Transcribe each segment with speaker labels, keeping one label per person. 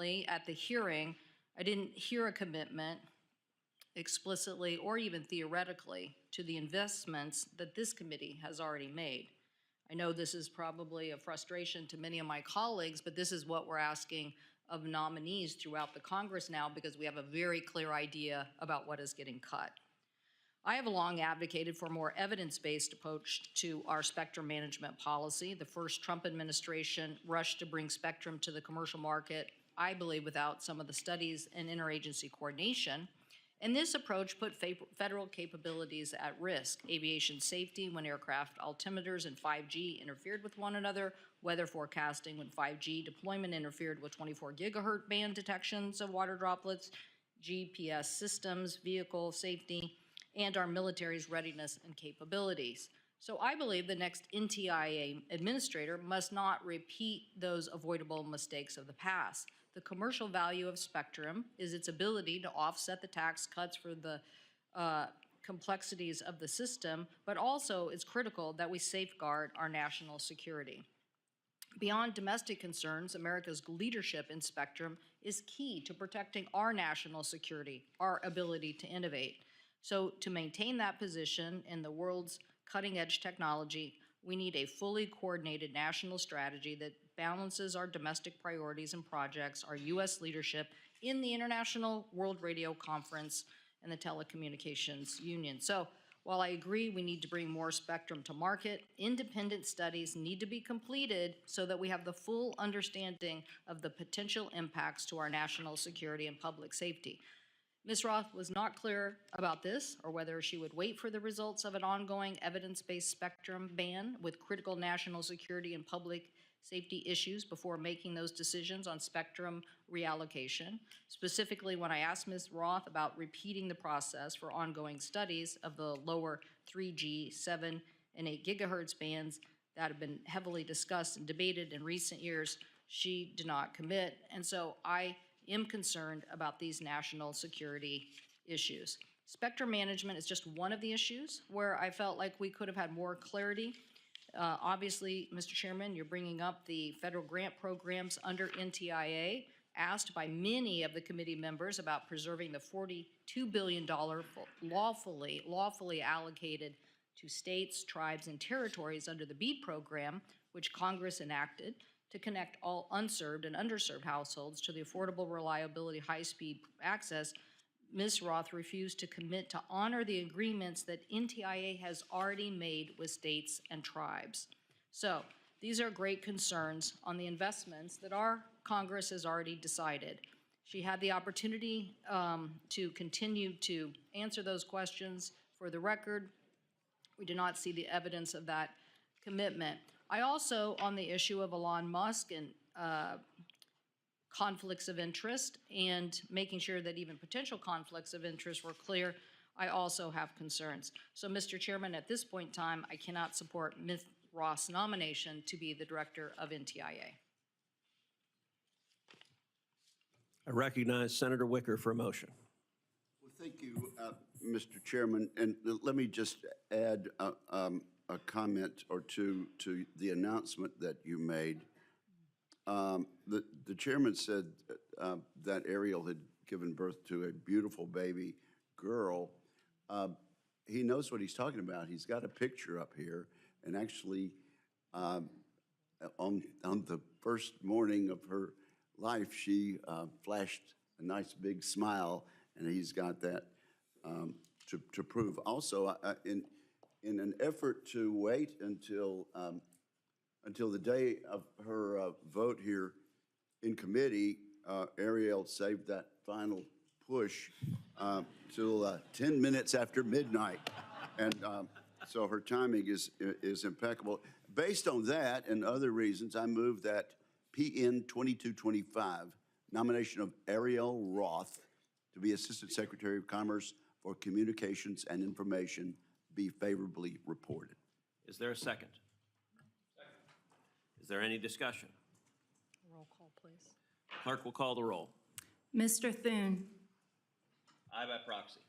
Speaker 1: Unfortunately, at the hearing, I didn't hear a commitment explicitly or even theoretically to the investments that this committee has already made. I know this is probably a frustration to many of my colleagues, but this is what we're asking of nominees throughout the Congress now, because we have a very clear idea about what is getting cut. I have long advocated for a more evidence-based approach to our spectrum management policy. The first Trump administration rushed to bring spectrum to the commercial market, I believe, without some of the studies and interagency coordination. And this approach put federal capabilities at risk: aviation safety when aircraft altimeters and 5G interfered with one another, weather forecasting when 5G deployment interfered with 24 gigahertz band detections of water droplets, GPS systems, vehicle safety, and our military's readiness and capabilities. So I believe the next NTIA administrator must not repeat those avoidable mistakes of the past. The commercial value of spectrum is its ability to offset the tax cuts for the complexities of the system, but also it's critical that we safeguard our national security. Beyond domestic concerns, America's leadership in spectrum is key to protecting our national security, our ability to innovate. So to maintain that position in the world's cutting-edge technology, we need a fully coordinated national strategy that balances our domestic priorities and projects, our U.S. leadership in the International World Radio Conference and the Telecommunications Union. So while I agree we need to bring more spectrum to market, independent studies need to be completed so that we have the full understanding of the potential impacts to our national security and public safety. Ms. Roth was not clear about this, or whether she would wait for the results of an ongoing evidence-based spectrum ban with critical national security and public safety issues before making those decisions on spectrum reallocation. Specifically, when I asked Ms. Roth about repeating the process for ongoing studies of the lower 3G, 7, and 8 gigahertz bands that have been heavily discussed and debated in recent years, she did not commit. And so I am concerned about these national security issues. Spectrum management is just one of the issues where I felt like we could have had more clarity. Obviously, Mr. Chairman, you're bringing up the federal grant programs under NTIA, asked by many of the committee members about preserving the $42 billion lawfully allocated to states, tribes, and territories under the BEAD program, which Congress enacted to connect all unserved and underserved households to the affordable, reliability, high-speed access. Ms. Roth refused to commit to honor the agreements that NTIA has already made with states and tribes. So these are great concerns on the investments that our Congress has already decided. She had the opportunity to continue to answer those questions. For the record, we do not see the evidence of that commitment. I also, on the issue of Elon Musk and conflicts of interest and making sure that even potential conflicts of interest were clear, I also have concerns. So, Mr. Chairman, at this point in time, I cannot support Ms. Roth's nomination to be the director of NTIA.
Speaker 2: I recognize Senator Wicker for a motion.
Speaker 3: Well, thank you, Mr. Chairman. And let me just add a comment or two to the announcement that you made. The chairman said that Ariel had given birth to a beautiful baby girl. He knows what he's talking about. He's got a picture up here, and actually on the first morning of her life, she flashed a nice big smile, and he's got that to prove. Also, in an effort to wait until the day of her vote here in committee, Ariel saved that final push till 10 minutes after midnight. And so her timing is impeccable. Based on that and other reasons, I move that PN 2225, nomination of Ariel Roth to be Assistant Secretary of Commerce for Communications and Information, be favorably reported.
Speaker 2: Is there a second? Is there any discussion?
Speaker 1: Roll call, please.
Speaker 2: Clerk will call the roll.
Speaker 4: Mr. Thune.
Speaker 2: Aye by proxy.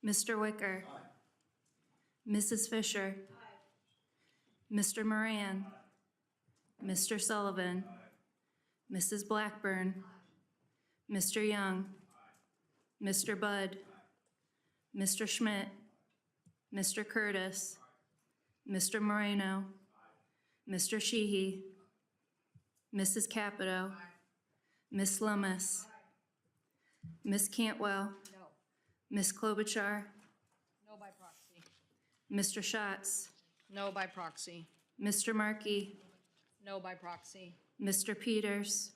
Speaker 4: Mr. Wicker. Aye. Mrs. Fisher. Aye. Mr. Moran. Aye. Mr. Sullivan. Aye. Mrs. Blackburn. Aye. Mr. Young, Mr. Budd, Mr. Schmidt, Mr. Curtis, Mr. Moreno, Mr. Sheehy, Mrs. Capito, Ms. Lummis, Ms. Cantwell,
Speaker 1: No.
Speaker 4: Ms. Klobuchar,
Speaker 1: No by proxy.
Speaker 4: Mr. Schatz,
Speaker 1: No by proxy.
Speaker 4: Mr. Markey,
Speaker 1: No by proxy.
Speaker 4: Mr. Peters,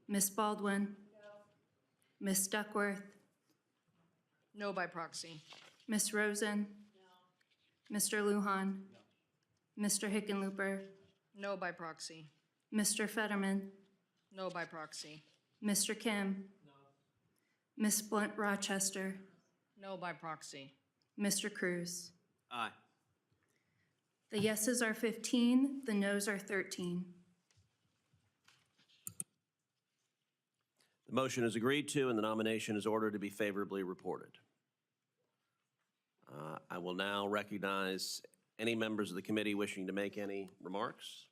Speaker 4: Ms. Baldwin, Ms. Duckworth,
Speaker 1: No by proxy.
Speaker 4: Ms. Rosen, Mr. Lujan, Mr. Hickenlooper,
Speaker 1: No by proxy.
Speaker 4: Mr. Fetterman,
Speaker 1: No by proxy.
Speaker 4: Mr. Kim, Ms. Blunt Rochester,
Speaker 1: No by proxy.
Speaker 4: Mr. Cruz.
Speaker 2: Aye.
Speaker 4: The yeses are 15, the nos are 13.
Speaker 2: The motion is agreed to, and the nomination is ordered to be favorably reported. I will now recognize any members of the committee wishing to make any remarks.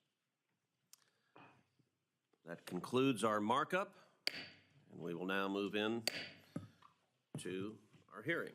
Speaker 2: That concludes our markup, and we will now move in to our hearing.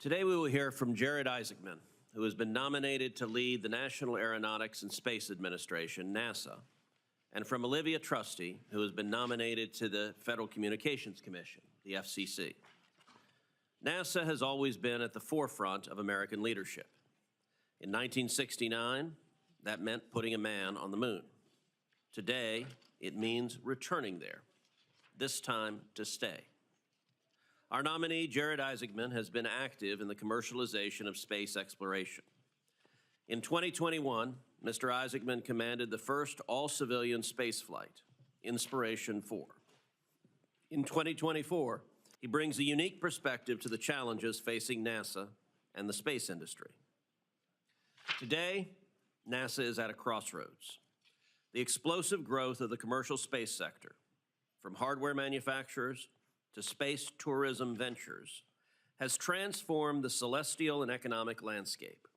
Speaker 2: Today we will hear from Jared Isaacman, who has been nominated to lead the National Aeronautics and Space Administration, NASA, and from Olivia Trusty, who has been nominated to the Federal Communications Commission, the FCC. NASA has always been at the forefront of American leadership. In 1969, that meant putting a man on the moon. Today, it means returning there, this time to stay. Our nominee, Jared Isaacman, has been active in the commercialization of space exploration. In 2021, Mr. Isaacman commanded the first all-civilian spaceflight, Inspiration 4. In 2024, he brings a unique perspective to the challenges facing NASA and the space industry. Today, NASA is at a crossroads. The explosive growth of the commercial space sector, from hardware manufacturers to space tourism ventures, has transformed the celestial and economic landscape.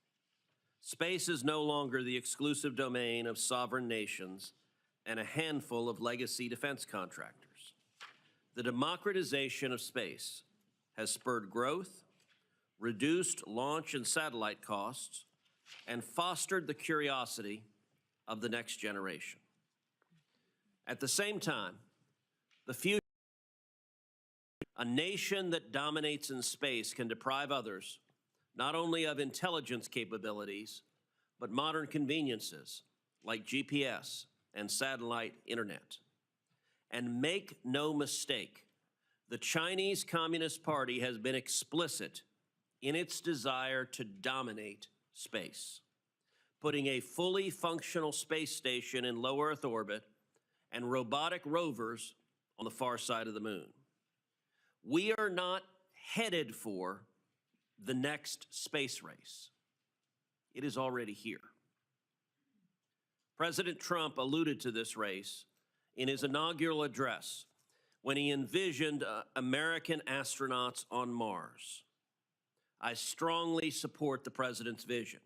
Speaker 2: Space is no longer the exclusive domain of sovereign nations and a handful of legacy defense contractors. The democratization of space has spurred growth, reduced launch and satellite costs, and fostered the curiosity of the next generation. At the same time, the future a nation that dominates in space can deprive others not only of intelligence capabilities, but modern conveniences like GPS and satellite internet. And make no mistake, the Chinese Communist Party has been explicit in its desire to dominate space, putting a fully functional space station in low Earth orbit and robotic rovers on the far side of the moon. We are not headed for the next space race. It is already here. President Trump alluded to this race in his inaugural address when he envisioned American astronauts on Mars. I strongly support the president's vision.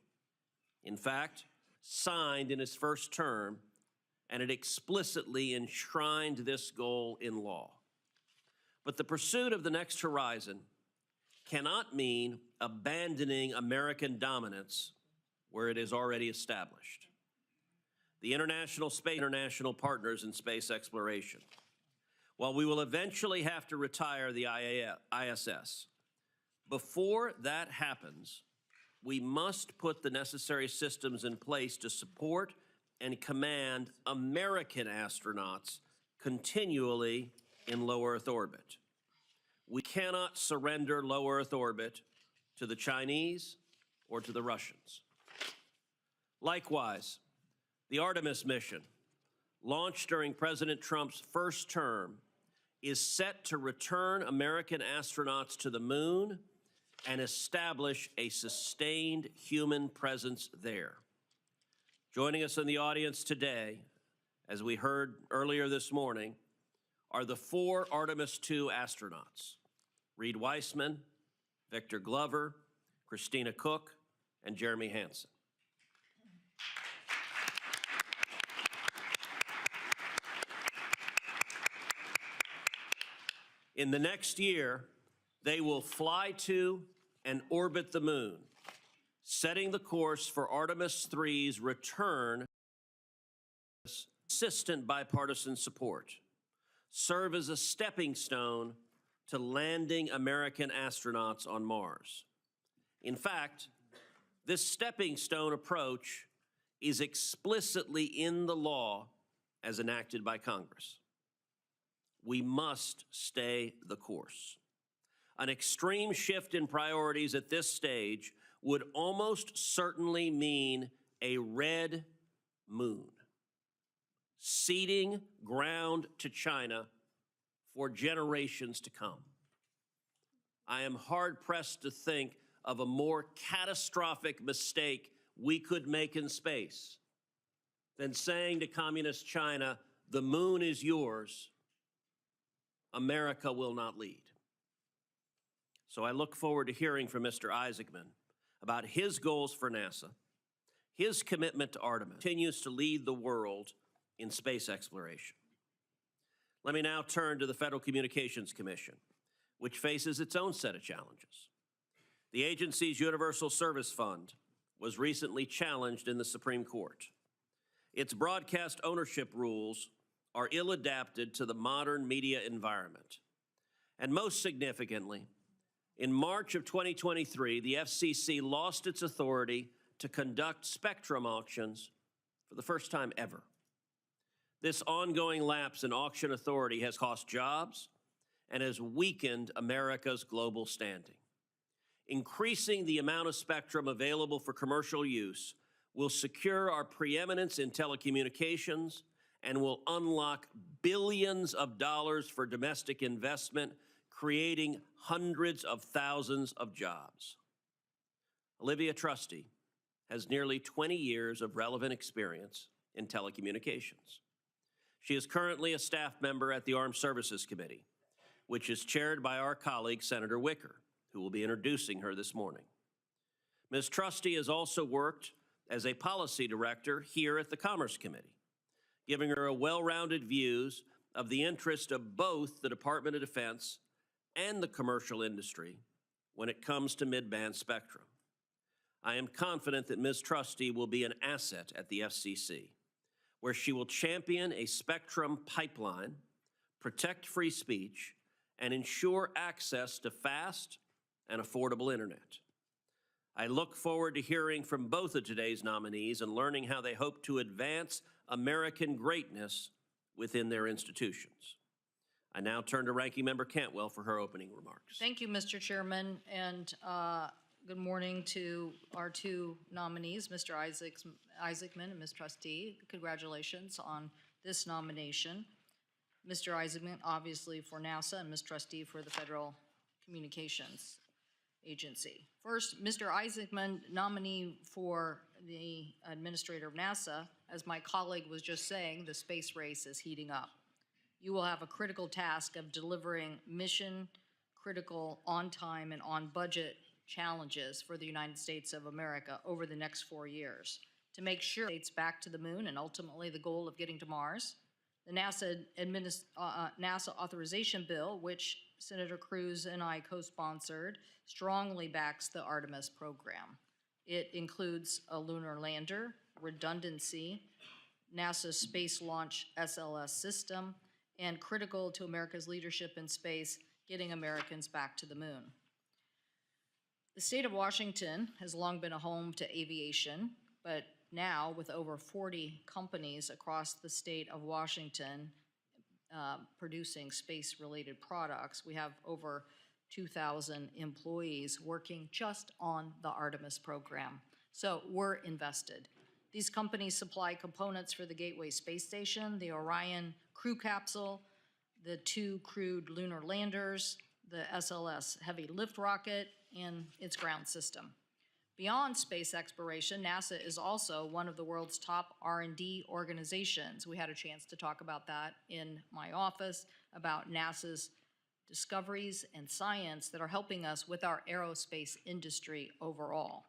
Speaker 2: In fact, signed in his first term, and it explicitly enshrined this goal in law. But the pursuit of the next horizon cannot mean abandoning American dominance where it is already established. The international partners in space exploration. While we will eventually have to retire the ISS, before that happens, we must put the necessary systems in place to support and command American astronauts continually in low Earth orbit. We cannot surrender low Earth orbit to the Chinese or to the Russians. Likewise, the Artemis mission, launched during President Trump's first term, is set to return American astronauts to the moon and establish a sustained human presence there. Joining us in the audience today, as we heard earlier this morning, are the 4 Artemis II astronauts: Reed Weissman, Victor Glover, Christina Cook, and Jeremy Hansen. In the next year, they will fly to and orbit the moon, setting the course for Artemis III's return. Consistent bipartisan support serve as a stepping stone to landing American astronauts on Mars. In fact, this stepping stone approach is explicitly in the law as enacted by Congress. We must stay the course. An extreme shift in priorities at this stage would almost certainly mean a red moon, ceding ground to China for generations to come. I am hard-pressed to think of a more catastrophic mistake we could make in space than saying to communist China, "The moon is yours, America will not lead." So I look forward to hearing from Mr. Isaacman about his goals for NASA, his commitment to Artemis, continues to lead the world in space exploration. Let me now turn to the Federal Communications Commission, which faces its own set of challenges. The agency's Universal Service Fund was recently challenged in the Supreme Court. Its broadcast ownership rules are ill-adapted to the modern media environment. And most significantly, in March of 2023, the FCC lost its authority to conduct spectrum auctions for the first time ever. This ongoing lapse in auction authority has cost jobs and has weakened America's global standing. Increasing the amount of spectrum available for commercial use will secure our preeminence in telecommunications and will unlock billions of dollars for domestic investment, creating hundreds of thousands of jobs. Olivia Trusty has nearly 20 years of relevant experience in telecommunications. She is currently a staff member at the Armed Services Committee, which is chaired by our colleague, Senator Wicker, who will be introducing her this morning. Ms. Trusty has also worked as a policy director here at the Commerce Committee, giving her a well-rounded views of the interest of both the Department of Defense and the commercial industry when it comes to mid-band spectrum. I am confident that Ms. Trusty will be an asset at the FCC, where she will champion a spectrum pipeline, protect free speech, and ensure access to fast and affordable internet. I look forward to hearing from both of today's nominees and learning how they hope to advance American greatness within their institutions. I now turn to Ranking Member Cantwell for her opening remarks.
Speaker 1: Thank you, Mr. Chairman, and good morning to our 2 nominees, Mr. Isaacman and Ms. Trustee. Congratulations on this nomination. Mr. Isaacman, obviously for NASA, and Ms. Trustee for the Federal Communications Agency. First, Mr. Isaacman, nominee for the Administrator of NASA. As my colleague was just saying, the space race is heating up. You will have a critical task of delivering mission-critical, on-time, and on-budget challenges for the United States of America over the next 4 years to make sure it's back to the moon and ultimately the goal of getting to Mars. The NASA authorization bill, which Senator Cruz and I co-sponsored, strongly backs the Artemis program. It includes a lunar lander, redundancy, NASA's Space Launch SLS system, and critical to America's leadership in space, getting Americans back to the moon. The state of Washington has long been a home to aviation, but now with over 40 companies across the state of Washington producing space-related products, we have over 2,000 employees working just on the Artemis program. So we're invested. These companies supply components for the Gateway Space Station, the Orion crew capsule, the 2 crewed lunar landers, the SLS heavy lift rocket, and its ground system. Beyond space exploration, NASA is also one of the world's top R&D organizations. We had a chance to talk about that in my office, about NASA's discoveries and science that are helping us with our aerospace industry overall.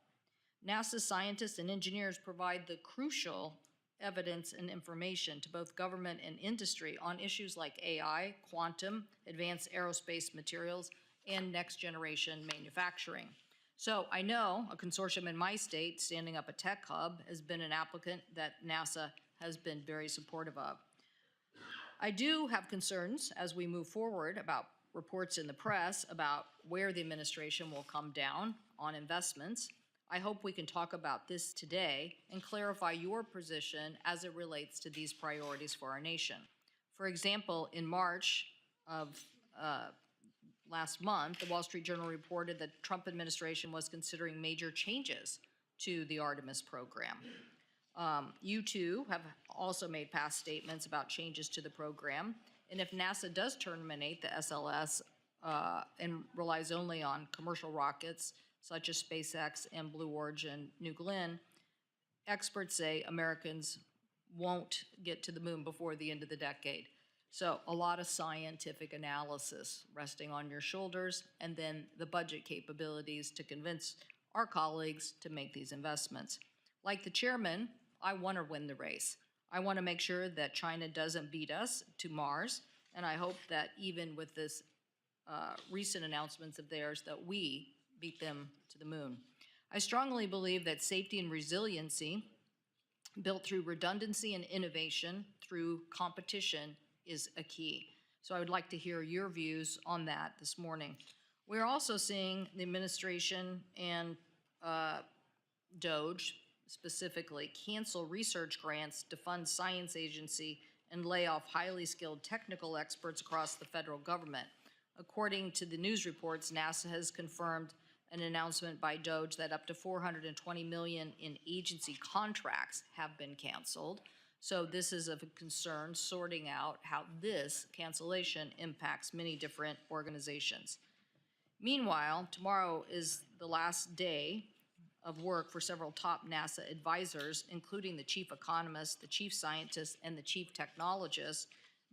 Speaker 1: NASA scientists and engineers provide the crucial evidence and information to both government and industry on issues like AI, quantum, advanced aerospace materials, and next-generation manufacturing. So I know a consortium in my state, standing up a tech hub, has been an applicant that NASA has been very supportive of. I do have concerns as we move forward about reports in the press about where the administration will come down on investments. I hope we can talk about this today and clarify your position as it relates to these priorities for our nation. For example, in March of last month, the Wall Street Journal reported that the Trump administration was considering major changes to the Artemis program. You too have also made past statements about changes to the program. And if NASA does terminate the SLS and relies only on commercial rockets, such as SpaceX and Blue Origin New Glenn, experts say Americans won't get to the moon before the end of the decade. So a lot of scientific analysis resting on your shoulders, and then the budget capabilities to convince our colleagues to make these investments. Like the chairman, I want to win the race. I want to make sure that China doesn't beat us to Mars, and I hope that even with this recent announcements of theirs, that we beat them to the moon. I strongly believe that safety and resiliency, built through redundancy and innovation through competition, is a key. So I would like to hear your views on that this morning. We're also seeing the administration and DOGE specifically cancel research grants to fund science agency and lay off highly skilled technical experts across the federal government. According to the news reports, NASA has confirmed an announcement by DOGE that up to $420 million in agency contracts have been canceled. So this is of a concern, sorting out how this cancellation impacts many different organizations. Meanwhile, tomorrow is the last day of work for several top NASA advisors, including the chief economist, the chief scientist, and the chief technologist.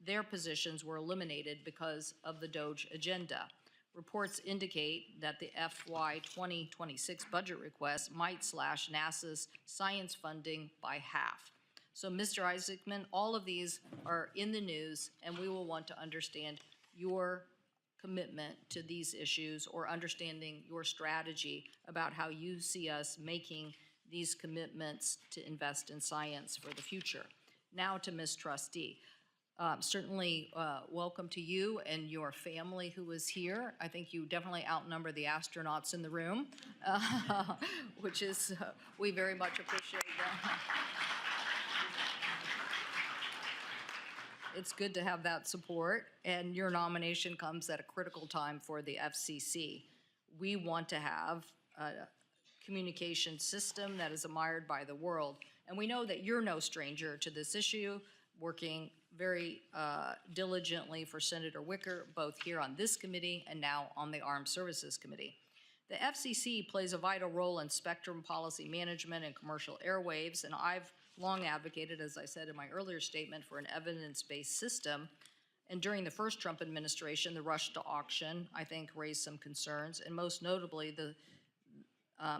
Speaker 1: Their positions were eliminated because of the DOGE agenda. Reports indicate that the FY 2026 budget request might slash NASA's science funding by half. So, Mr. Isaacman, all of these are in the news, and we will want to understand your commitment to these issues or understanding your strategy about how you see us making these commitments to invest in science for the future. Now to Ms. Trusty. Certainly welcome to you and your family who is here. I think you definitely outnumber the astronauts in the room, which is, we very much appreciate that. It's good to have that support, and your nomination comes at a critical time for the FCC. We want to have a communication system that is admired by the world, and we know that you're no stranger to this issue, working very diligently for Senator Wicker, both here on this committee and now on the Armed Services Committee. The FCC plays a vital role in spectrum policy management and commercial airwaves, and I've long advocated, as I said in my earlier statement, for an evidence-based system. And during the first Trump administration, the rush to auction, I think, raised some concerns, and most notably,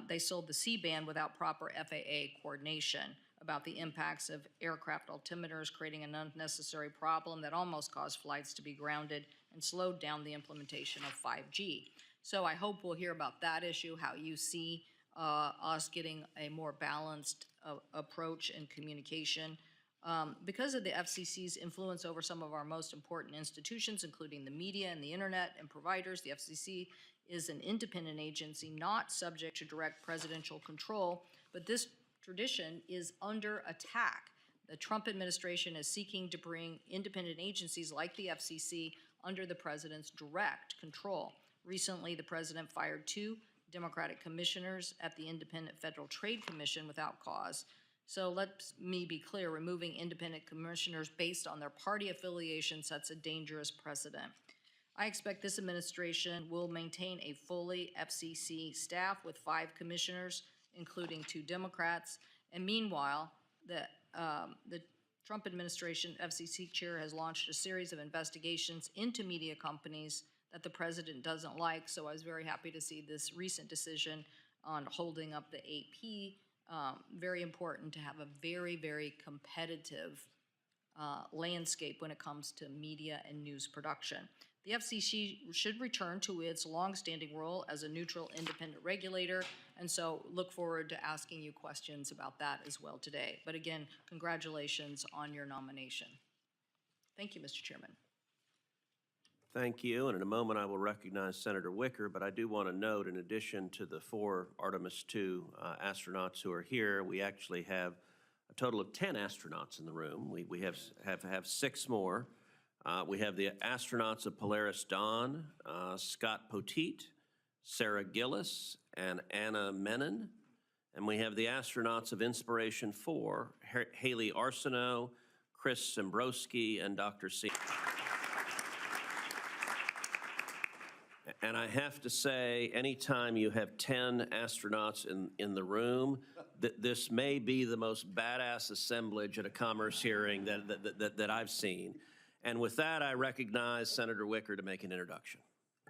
Speaker 1: they sold the C-band without proper FAA coordination about the impacts of aircraft altimeters, creating an unnecessary problem that almost caused flights to be grounded and slowed down the implementation of 5G. So I hope we'll hear about that issue, how you see us getting a more balanced approach in communication. Because of the FCC's influence over some of our most important institutions, including the media and the internet and providers, the FCC is an independent agency not subject to direct presidential control, but this tradition is under attack. The Trump administration is seeking to bring independent agencies like the FCC under the president's direct control. Recently, the president fired 2 Democratic commissioners at the Independent Federal Trade Commission without cause. So let me be clear, removing independent commissioners based on their party affiliation sets a dangerous precedent. I expect this administration will maintain a fully FCC staff with 5 commissioners, including 2 Democrats. And meanwhile, the Trump administration FCC chair has launched a series of investigations into media companies that the president doesn't like. So I was very happy to see this recent decision on holding up the AP. Very important to have a very, very competitive landscape when it comes to media and news production. The FCC should return to its longstanding role as a neutral, independent regulator, and so look forward to asking you questions about that as well today. But again, congratulations on your nomination. Thank you, Mr. Chairman.
Speaker 2: Thank you, and in a moment I will recognize Senator Wicker, but I do want to note, in addition to the 4 Artemis II astronauts who are here, we actually have a total of 10 astronauts in the room. We have 6 more. We have the astronauts of Polaris Dawn, Scott Poteet, Sarah Gillis, and Anna Menon. And we have the astronauts of Inspiration 4, Haley Arsenault, Chris Sembrowski, and Dr. C. And I have to say, anytime you have 10 astronauts in the room, this may be the most badass assemblage at a commerce hearing that I've seen. And with that, I recognize Senator Wicker to make an introduction.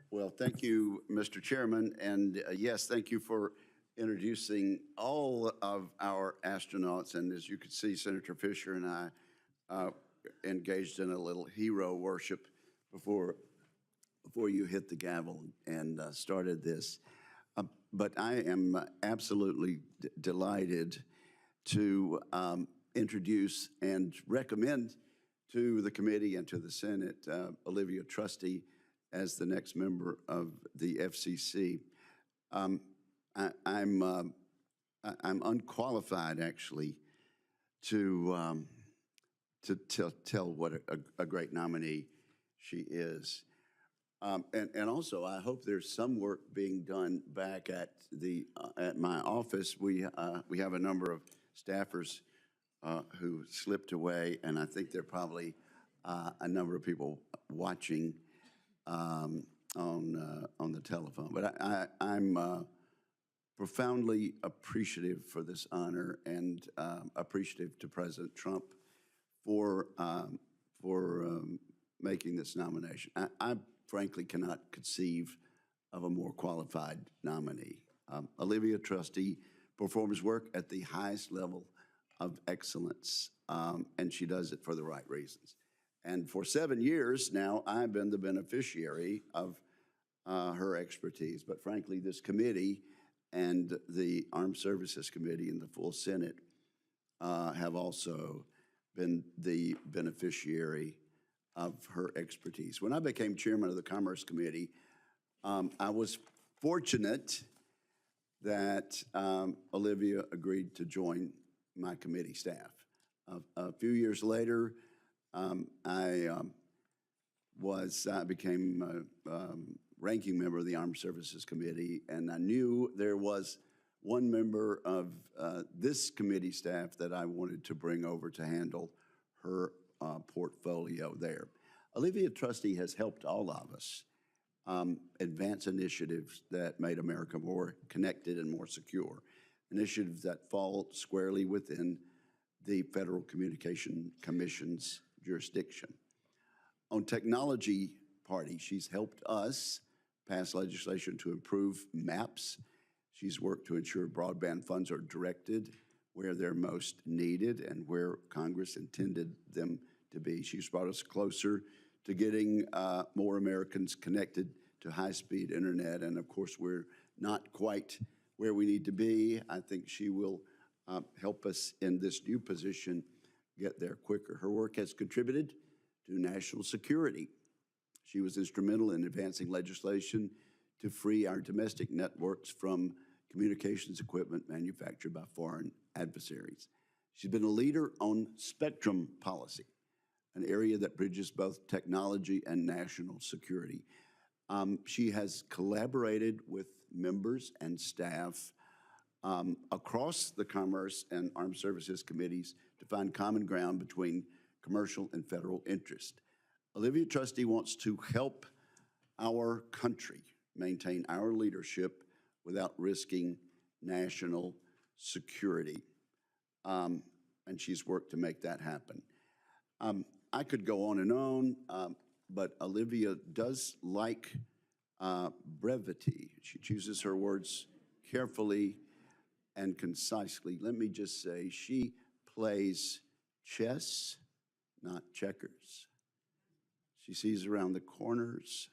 Speaker 3: Well, thank you, Mr. Chairman. And yes, thank you for introducing all of our astronauts. And as you can see, Senator Fisher and I engaged in a little hero worship before you hit the gavel and started this. But I am absolutely delighted to introduce and recommend to the committee and to the Senate Olivia Trusty as the next member of the FCC. I'm unqualified, actually, to tell what a great nominee she is. And also, I hope there's some work being done back at my office. We have a number of staffers who slipped away, and I think there are probably a number of people watching on the telephone. But I'm profoundly appreciative for this honor and appreciative to President Trump for making this nomination. I frankly cannot conceive of a more qualified nominee. Olivia Trusty performs work at the highest level of excellence, and she does it for the right reasons. And for 7 years now, I've been the beneficiary of her expertise. But frankly, this committee and the Armed Services Committee and the full Senate have also been the beneficiary of her expertise. When I became chairman of the Commerce Committee, I was fortunate that Olivia agreed to join my committee staff. A few years later, I became ranking member of the Armed Services Committee, and I knew there was one member of this committee staff that I wanted to bring over to handle her portfolio there. Olivia Trusty has helped all of us advance initiatives that made America more connected and more secure, initiatives that fall squarely within the Federal Communication Commission's jurisdiction. On technology party, she's helped us pass legislation to improve maps. She's worked to ensure broadband funds are directed where they're most needed and where Congress intended them to be. She's brought us closer to getting more Americans connected to high-speed internet. And of course, we're not quite where we need to be. I think she will help us in this new position get there quicker. Her work has contributed to national security. She was instrumental in advancing legislation to free our domestic networks from communications equipment manufactured by foreign adversaries. She's been a leader on spectrum policy, an area that bridges both technology and national security. She has collaborated with members and staff across the Commerce and Armed Services Committees to find common ground between commercial and federal interest. Olivia Trusty wants to help our country maintain our leadership without risking national security. And she's worked to make that happen. I could go on and on, but Olivia does like brevity. She chooses her words carefully and concisely. Let me just say, she plays chess, not checkers. She sees around the corners.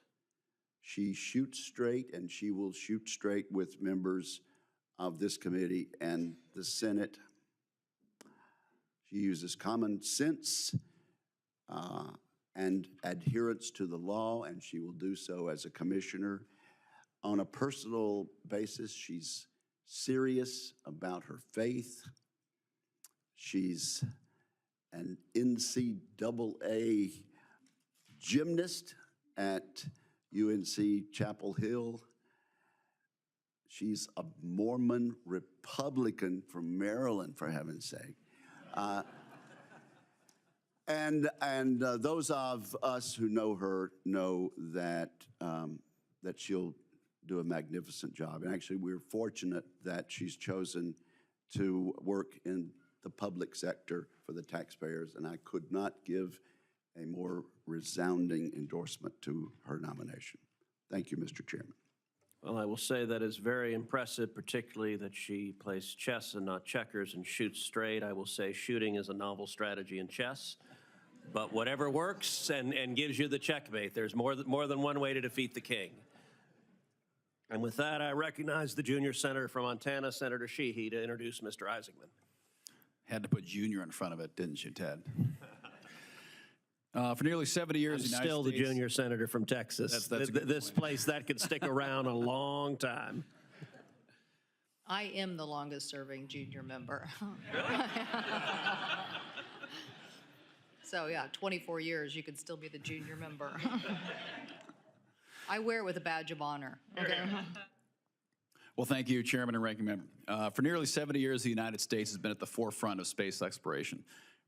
Speaker 3: She shoots straight, and she will shoot straight with members of this committee and the Senate. She uses common sense and adherence to the law, and she will do so as a commissioner. On a personal basis, she's serious about her faith. She's an NCAA gymnast at UNC Chapel Hill. She's a Mormon Republican from Maryland, for heaven's sake. And those of us who know her know that, that she'll do a magnificent job. And actually, we're fortunate that she's chosen to work in the public sector for the taxpayers, and I could not give a more resounding endorsement to her nomination. Thank you, Mr. Chairman.
Speaker 2: Well, I will say that is very impressive, particularly that she plays chess and not checkers and shoots straight. I will say shooting is a novel strategy in chess, but whatever works and gives you the checkmate. There's more than one way to defeat the king. And with that, I recognize the junior senator from Montana, Senator Sheehy, to introduce Mr. Isaacman.
Speaker 5: Had to put junior in front of it, didn't you, Ted? For nearly 70 years,
Speaker 2: I'm still the junior senator from Texas.
Speaker 5: That's a good
Speaker 2: this
Speaker 5: point.
Speaker 2: place, that could stick around a long time.
Speaker 1: I am the longest serving junior member. So yeah, 24 years, you could still be the junior member. I wear it with a badge of honor. Okay.
Speaker 5: Well, thank you, Chairman and Ranking Member. For nearly 70 years, the United States has been at the forefront of space exploration.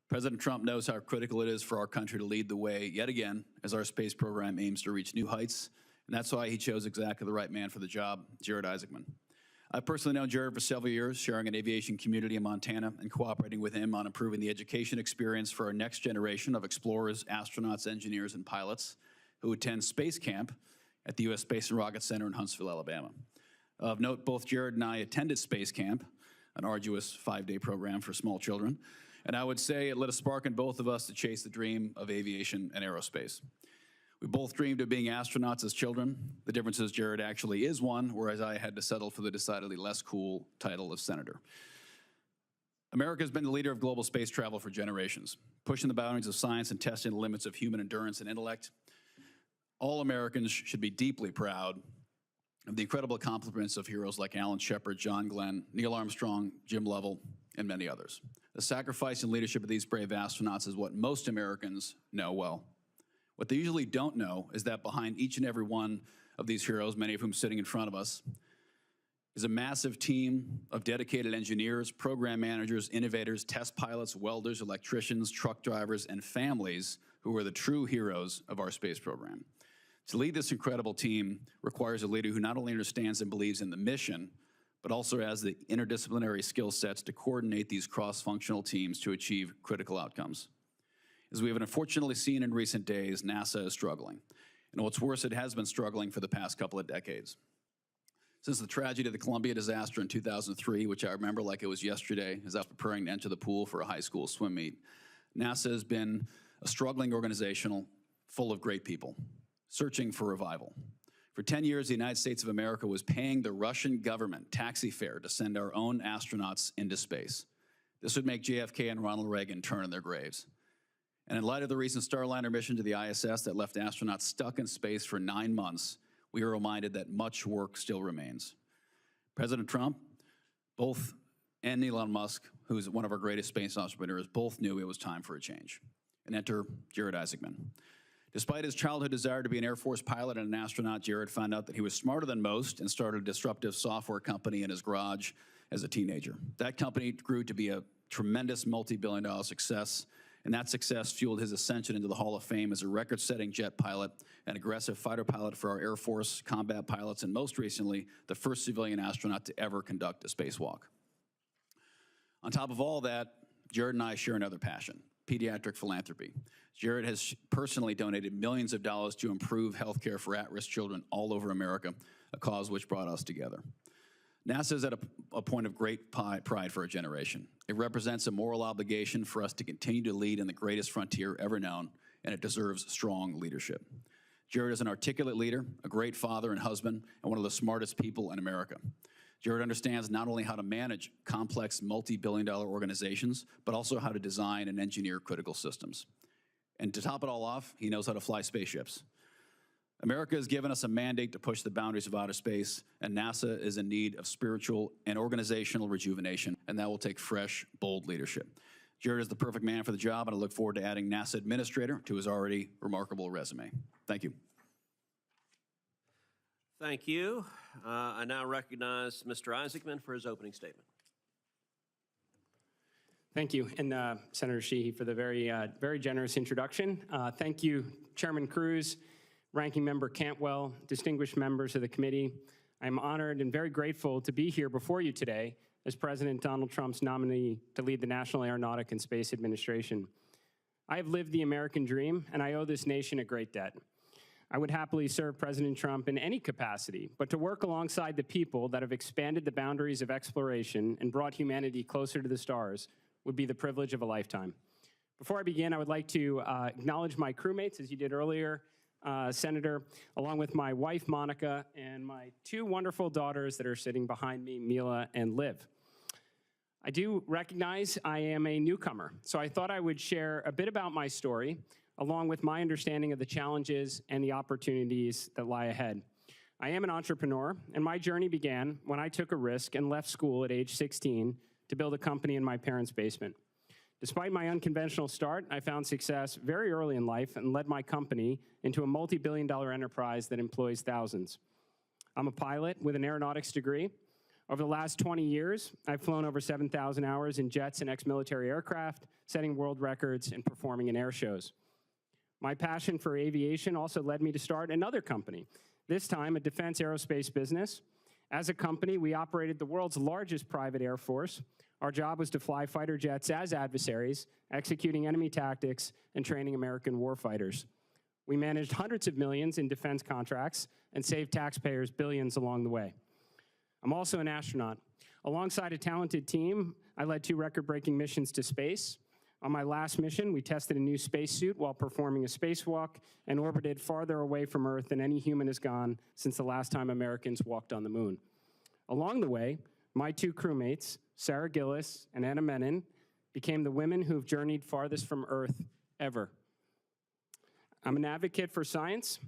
Speaker 5: President Trump knows how critical it is for our country to lead the way yet again as our space program aims to reach new heights, and that's why he chose exactly the right man for the job, Jared Isaacman. I've personally known Jared for several years, sharing an aviation community in Montana and cooperating with him on improving the education experience for our next generation of explorers, astronauts, engineers, and pilots who attend space camp at the U.S. Space and Rocket Center in Huntsville, Alabama. Of note, both Jared and I attended space camp, an arduous 5-day program for small children, and I would say it lit a spark in both of us to chase the dream of aviation and aerospace. We both dreamed of being astronauts as children. The difference is Jared actually is one, whereas I had to settle for the decidedly less cool title of senator. America has been the leader of global space travel for generations, pushing the boundaries of science and testing the limits of human endurance and intellect. All Americans should be deeply proud of the incredible accomplishments of heroes like Alan Shepard, John Glenn, Neil Armstrong, Jim Lovell, and many others. The sacrifice and leadership of these brave astronauts is what most Americans know well. What they usually don't know is that behind each and every one of these heroes, many of whom sitting in front of us, is a massive team of dedicated engineers, program managers, innovators, test pilots, welders, electricians, truck drivers, and families who are the true heroes of our space program. To lead this incredible team requires a leader who not only understands and believes in the mission, but also has the interdisciplinary skill sets to coordinate these cross-functional teams to achieve critical outcomes. As we have unfortunately seen in recent days, NASA is struggling. And what's worse, it has been struggling for the past couple of decades. Since the tragedy of the Columbia disaster in 2003, which I remember like it was yesterday as I was preparing to enter the pool for a high school swim meet, NASA has been a struggling organization full of great people, searching for revival. For 10 years, the United States of America was paying the Russian government taxi fare to send our own astronauts into space. This would make JFK and Ronald Reagan turn in their graves. And in light of the recent Starliner mission to the ISS that left astronauts stuck in space for 9 months, we are reminded that much work still remains. President Trump, and Elon Musk, who is one of our greatest space entrepreneurs, both knew it was time for a change. And enter Jared Isaacman. Despite his childhood desire to be an Air Force pilot and an astronaut, Jared found out that he was smarter than most and started a disruptive software company in his garage as a teenager. That company grew to be a tremendous multi-billion-dollar success, and that success fueled his ascension into the Hall of Fame as a record-setting jet pilot, an aggressive fighter pilot for our Air Force, combat pilots, and most recently, the first civilian astronaut to ever conduct a spacewalk. On top of all that, Jared and I share another passion, pediatric philanthropy. Jared has personally donated millions of dollars to improve healthcare for at-risk children all over America, a cause which brought us together. NASA is at a point of great pride for a generation. It represents a moral obligation for us to continue to lead in the greatest frontier ever known, and it deserves strong leadership. Jared is an articulate leader, a great father and husband, and one of the smartest people in America. Jared understands not only how to manage complex multi-billion-dollar organizations, but also how to design and engineer critical systems. And to top it all off, he knows how to fly spaceships. America has given us a mandate to push the boundaries of outer space, and NASA is in need of spiritual and organizational rejuvenation, and that will take fresh, bold leadership. Jared is the perfect man for the job, and I look forward to adding NASA administrator to his already remarkable resume. Thank you.
Speaker 2: Thank you. I now recognize Mr. Isaacman for his opening statement.
Speaker 6: Thank you, and Senator Sheehy for the very generous introduction. Thank you, Chairman Cruz, Ranking Member Cantwell, distinguished members of the committee. I'm honored and very grateful to be here before you today as President Donald Trump's nominee to lead the National Aeronautic and Space Administration. I have lived the American dream, and I owe this nation a great debt. I would happily serve President Trump in any capacity, but to work alongside the people that have expanded the boundaries of exploration and brought humanity closer to the stars would be the privilege of a lifetime. Before I begin, I would like to acknowledge my crewmates, as you did earlier, Senator, along with my wife, Monica, and my two wonderful daughters that are sitting behind me, Mila and Liv. I do recognize I am a newcomer, so I thought I would share a bit about my story, along with my understanding of the challenges and the opportunities that lie ahead. I am an entrepreneur, and my journey began when I took a risk and left school at age 16 to build a company in my parents' basement. Despite my unconventional start, I found success very early in life and led my company into a multi-billion-dollar enterprise that employs thousands. I'm a pilot with an aeronautics degree. Over the last 20 years, I've flown over 7,000 hours in jets and ex-military aircraft, setting world records and performing in air shows. My passion for aviation also led me to start another company, this time a defense aerospace business. As a company, we operated the world's largest private air force. Our job was to fly fighter jets as adversaries, executing enemy tactics and training American warfighters. We managed hundreds of millions in defense contracts and saved taxpayers billions along the way. I'm also an astronaut. Alongside a talented team, I led 2 record-breaking missions to space. On my last mission, we tested a new spacesuit while performing a spacewalk and orbited farther away from Earth than any human has gone since the last time Americans walked on the moon. Along the way, my 2 crewmates, Sarah Gillis and Anna Menon, became the women who've journeyed farthest from Earth ever. I'm an advocate for science.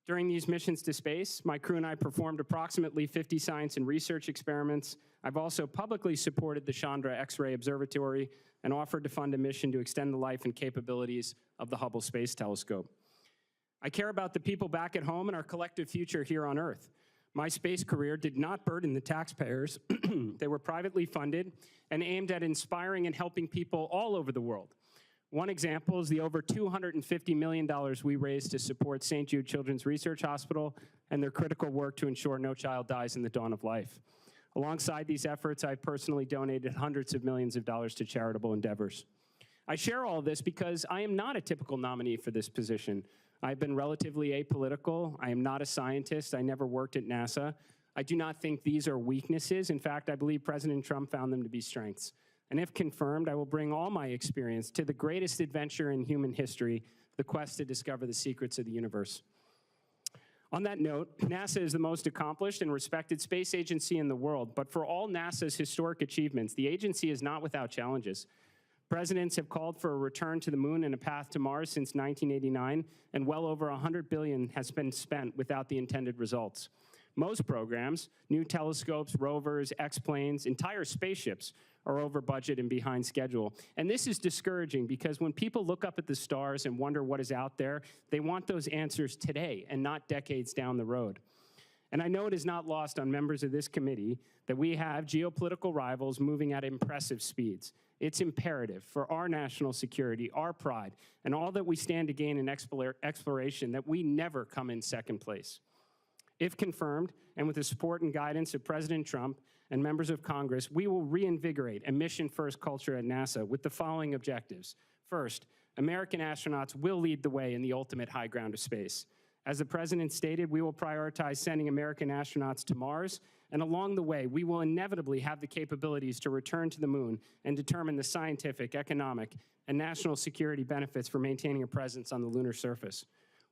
Speaker 6: During these missions to space, my crew and I performed approximately 50 science and research experiments. I've also publicly supported the Chandra X-ray Observatory and offered to fund a mission to extend the life and capabilities of the Hubble Space Telescope. I care about the people back at home and our collective future here on Earth. My space career did not burden the taxpayers. They were privately funded and aimed at inspiring and helping people all over the world. One example is the over $250 million we raised to support St. Jude Children's Research Hospital and their critical work to ensure no child dies in the dawn of life. Alongside these efforts, I've personally donated hundreds of millions of dollars to charitable endeavors. I share all of this because I am not a typical nominee for this position. I've been relatively apolitical. I am not a scientist. I never worked at NASA. I do not think these are weaknesses. In fact, I believe President Trump found them to be strengths. And if confirmed, I will bring all my experience to the greatest adventure in human history, the quest to discover the secrets of the universe. On that note, NASA is the most accomplished and respected space agency in the world, but for all NASA's historic achievements, the agency is not without challenges. Presidents have called for a return to the moon and a path to Mars since 1989, and well over $100 billion has been spent without the intended results. Most programs, new telescopes, rovers, X-planes, entire spaceships, are over budget and behind schedule. And this is discouraging because when people look up at the stars and wonder what is out there, they want those answers today and not decades down the road. And I know it is not lost on members of this committee that we have geopolitical rivals moving at impressive speeds. It's imperative for our national security, our pride, and all that we stand to gain in exploration that we never come in second place. If confirmed, and with the support and guidance of President Trump and members of Congress, we will reinvigorate a mission-first culture at NASA with the following objectives. First, American astronauts will lead the way in the ultimate high ground of space. As the President stated, we will prioritize sending American astronauts to Mars, and along the way, we will inevitably have the capabilities to return to the moon and determine the scientific, economic, and national security benefits for maintaining a presence on the lunar surface.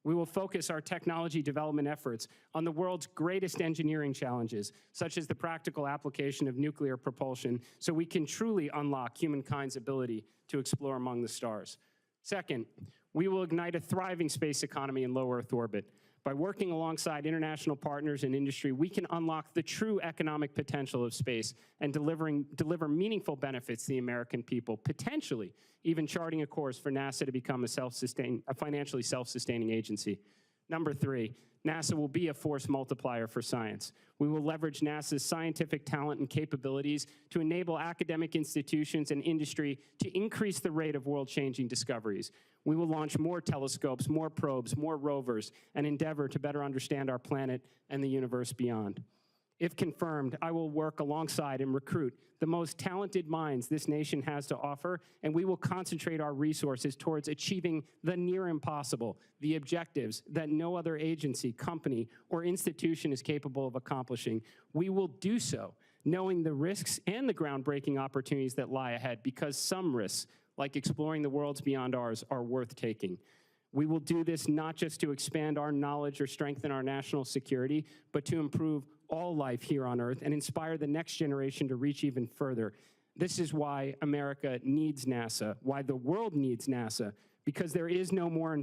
Speaker 6: We will focus our technology development efforts on the world's greatest engineering challenges, such as the practical application of nuclear propulsion, so we can truly unlock humankind's ability to explore among the stars. Second, we will ignite a thriving space economy in low Earth orbit. By working alongside international partners and industry, we can unlock the true economic potential of space and deliver meaningful benefits to the American people, potentially even charting a course for NASA to become a financially self-sustaining agency. Number three, NASA will be a force multiplier for science. We will leverage NASA's scientific talent and capabilities to enable academic institutions and industry to increase the rate of world-changing discoveries. We will launch more telescopes, more probes, more rovers, and endeavor to better understand our planet and the universe beyond. If confirmed, I will work alongside and recruit the most talented minds this nation has to offer, and we will concentrate our resources towards achieving the near impossible, the objectives that no other agency, company, or institution is capable of accomplishing. We will do so knowing the risks and the groundbreaking opportunities that lie ahead, because some risks, like exploring the worlds beyond ours, are worth taking. We will do this not just to expand our knowledge or strengthen our national security, but to improve all life here on Earth and inspire the next generation to reach even further. This is why America needs NASA, why the world needs NASA, because there is no more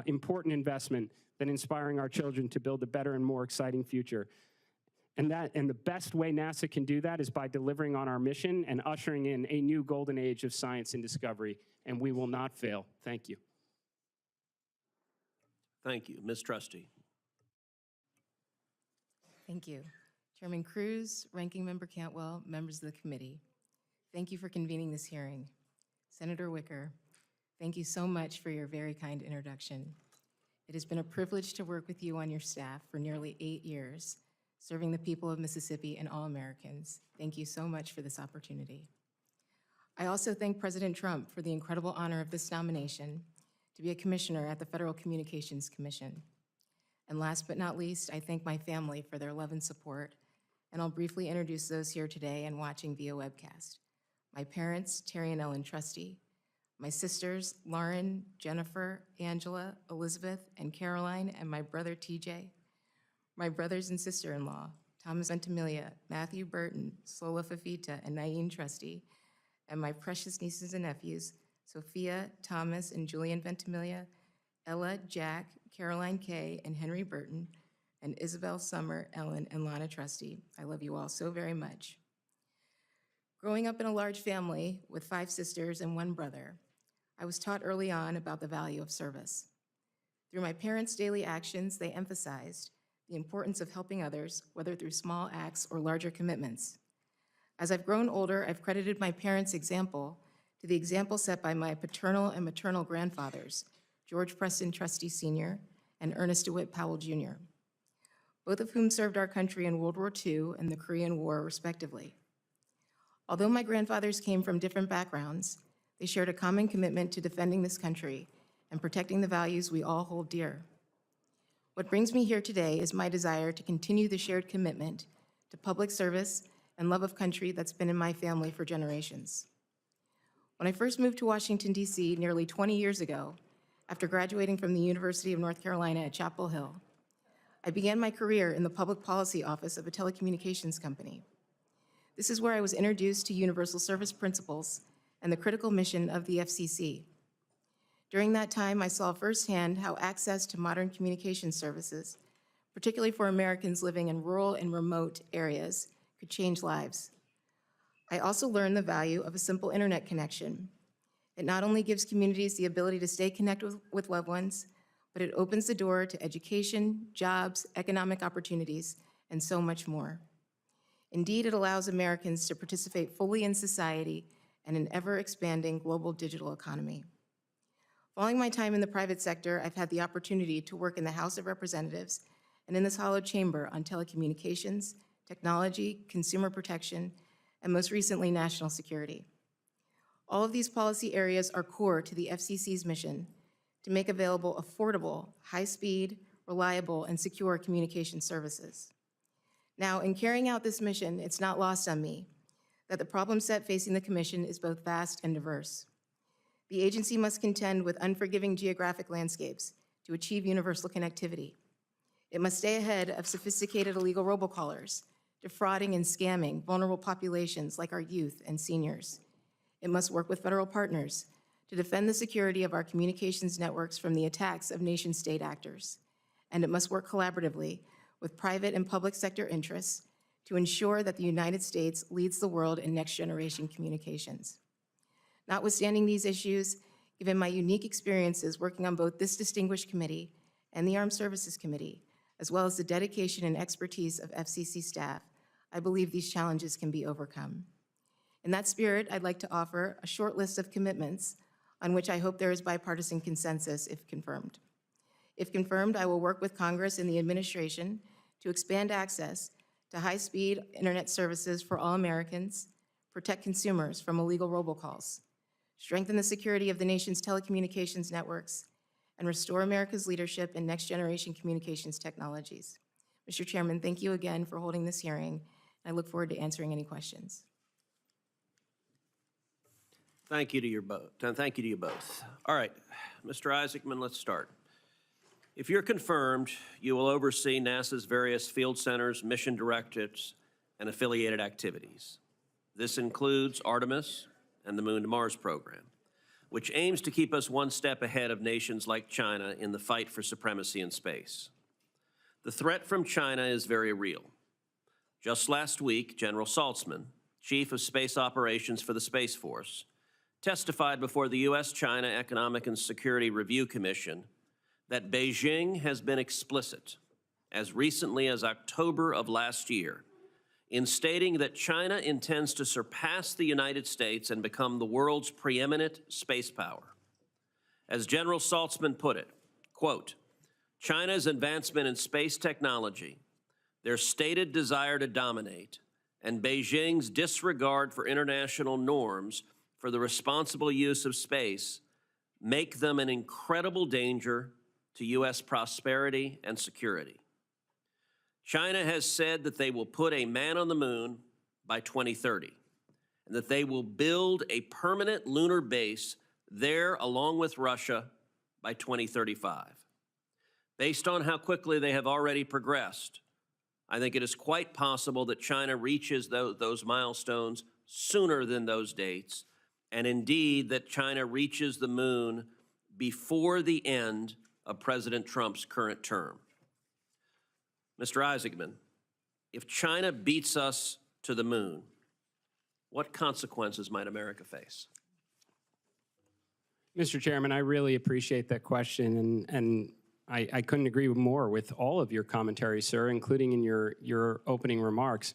Speaker 6: important investment than inspiring our children to build a better and more exciting future. And the best way NASA can do that is by delivering on our mission and ushering in a new golden age of science and discovery, and we will not fail. Thank you.
Speaker 2: Thank you. Ms. Trusty.
Speaker 7: Thank you. Chairman Cruz, Ranking Member Cantwell, members of the committee, thank you for convening this hearing. Senator Wicker, thank you so much for your very kind introduction. It has been a privilege to work with you on your staff for nearly 8 years, serving the people of Mississippi and all Americans. Thank you so much for this opportunity. I also thank President Trump for the incredible honor of this nomination to be a commissioner at the Federal Communications Commission. And last but not least, I thank my family for their love and support, and I'll briefly introduce those here today and watching via webcast. My parents, Terry and Ellen Trusty, my sisters, Lauren, Jennifer, Angela, Elizabeth, and Caroline, and my brother, TJ, my brothers and sister-in-law, Thomas Ventimiglia, Matthew Burton, Sola Fafita, and Naeem Trusty, and my precious nieces and nephews, Sophia, Thomas, and Julian Ventimiglia, Ella, Jack, Caroline Kay, and Henry Burton, and Isabel, Summer, Ellen, and Lana Trusty. I love you all so very much. Growing up in a large family with 5 sisters and 1 brother, I was taught early on about the value of service. Through my parents' daily actions, they emphasized the importance of helping others, whether through small acts or larger commitments. As I've grown older, I've credited my parents' example to the example set by my paternal and maternal grandfathers, George Preston Trusty Sr. and Ernest DeWitt Powell Jr., both of whom served our country in World War II and the Korean War, respectively. Although my grandfathers came from different backgrounds, they shared a common commitment to defending this country and protecting the values we all hold dear. What brings me here today is my desire to continue the shared commitment to public service and love of country that's been in my family for generations. When I first moved to Washington, D.C. nearly 20 years ago, after graduating from the University of North Carolina at Chapel Hill, I began my career in the public policy office of a telecommunications company. This is where I was introduced to universal service principles and the critical mission of the FCC. During that time, I saw firsthand how access to modern communication services particularly for Americans living in rural and remote areas, could change lives. I also learned the value of a simple internet connection. It not only gives communities the ability to stay connected with loved ones, but it opens the door to education, jobs, economic opportunities, and so much more. Indeed, it allows Americans to participate fully in society and an ever-expanding global digital economy. Following my time in the private sector, I've had the opportunity to work in the House of Representatives and in this hallowed chamber on telecommunications, technology, consumer protection, and most recently, national security. All of these policy areas are core to the FCC's mission to make available affordable, high-speed, reliable, and secure communication services. Now, in carrying out this mission, it's not lost on me that the problem set facing the Commission is both vast and diverse. The agency must contend with unforgiving geographic landscapes to achieve universal connectivity. It must stay ahead of sophisticated illegal robocallers, defrauding and scamming vulnerable populations like our youth and seniors. It must work with federal partners to defend the security of our communications networks from the attacks of nation-state actors. And it must work collaboratively with private and public sector interests to ensure that the United States leads the world in next-generation communications. Notwithstanding these issues, given my unique experiences working on both this distinguished committee and the Armed Services Committee, as well as the dedication and expertise of FCC staff, I believe these challenges can be overcome. In that spirit, I'd like to offer a short list of commitments on which I hope there is bipartisan consensus if confirmed. If confirmed, I will work with Congress and the administration to expand access to high-speed internet services for all Americans, protect consumers from illegal robocalls, strengthen the security of the nation's telecommunications networks, and restore America's leadership in next-generation communications technologies. Mr. Chairman, thank you again for holding this hearing. I look forward to answering any questions.
Speaker 2: Thank you to you both. All right, Mr. Isaacman, let's start. If you're confirmed, you will oversee NASA's various field centers, mission directives, and affiliated activities. This includes Artemis and the Moon to Mars program, which aims to keep us one step ahead of nations like China in the fight for supremacy in space. The threat from China is very real. Just last week, General Saltzman, Chief of Space Operations for the Space Force, testified before the U.S.-China Economic and Security Review Commission that Beijing has been explicit, as recently as October of last year, in stating that China intends to surpass the United States and become the world's preeminent space power. As General Saltzman put it, quote, China's advancement in space technology, their stated desire to dominate, and Beijing's disregard for international norms for the responsible use of space make them an incredible danger to U.S. prosperity and security. China has said that they will put a man on the moon by 2030, and that they will build a permanent lunar base there along with Russia by 2035. Based on how quickly they have already progressed, I think it is quite possible that China reaches those milestones sooner than those dates, and indeed that China reaches the moon before the end of President Trump's current term. Mr. Isaacman, if China beats us to the moon, what consequences might America face?
Speaker 6: Mr. Chairman, I really appreciate that question, and I couldn't agree more with all of your commentary, sir, including in your opening remarks.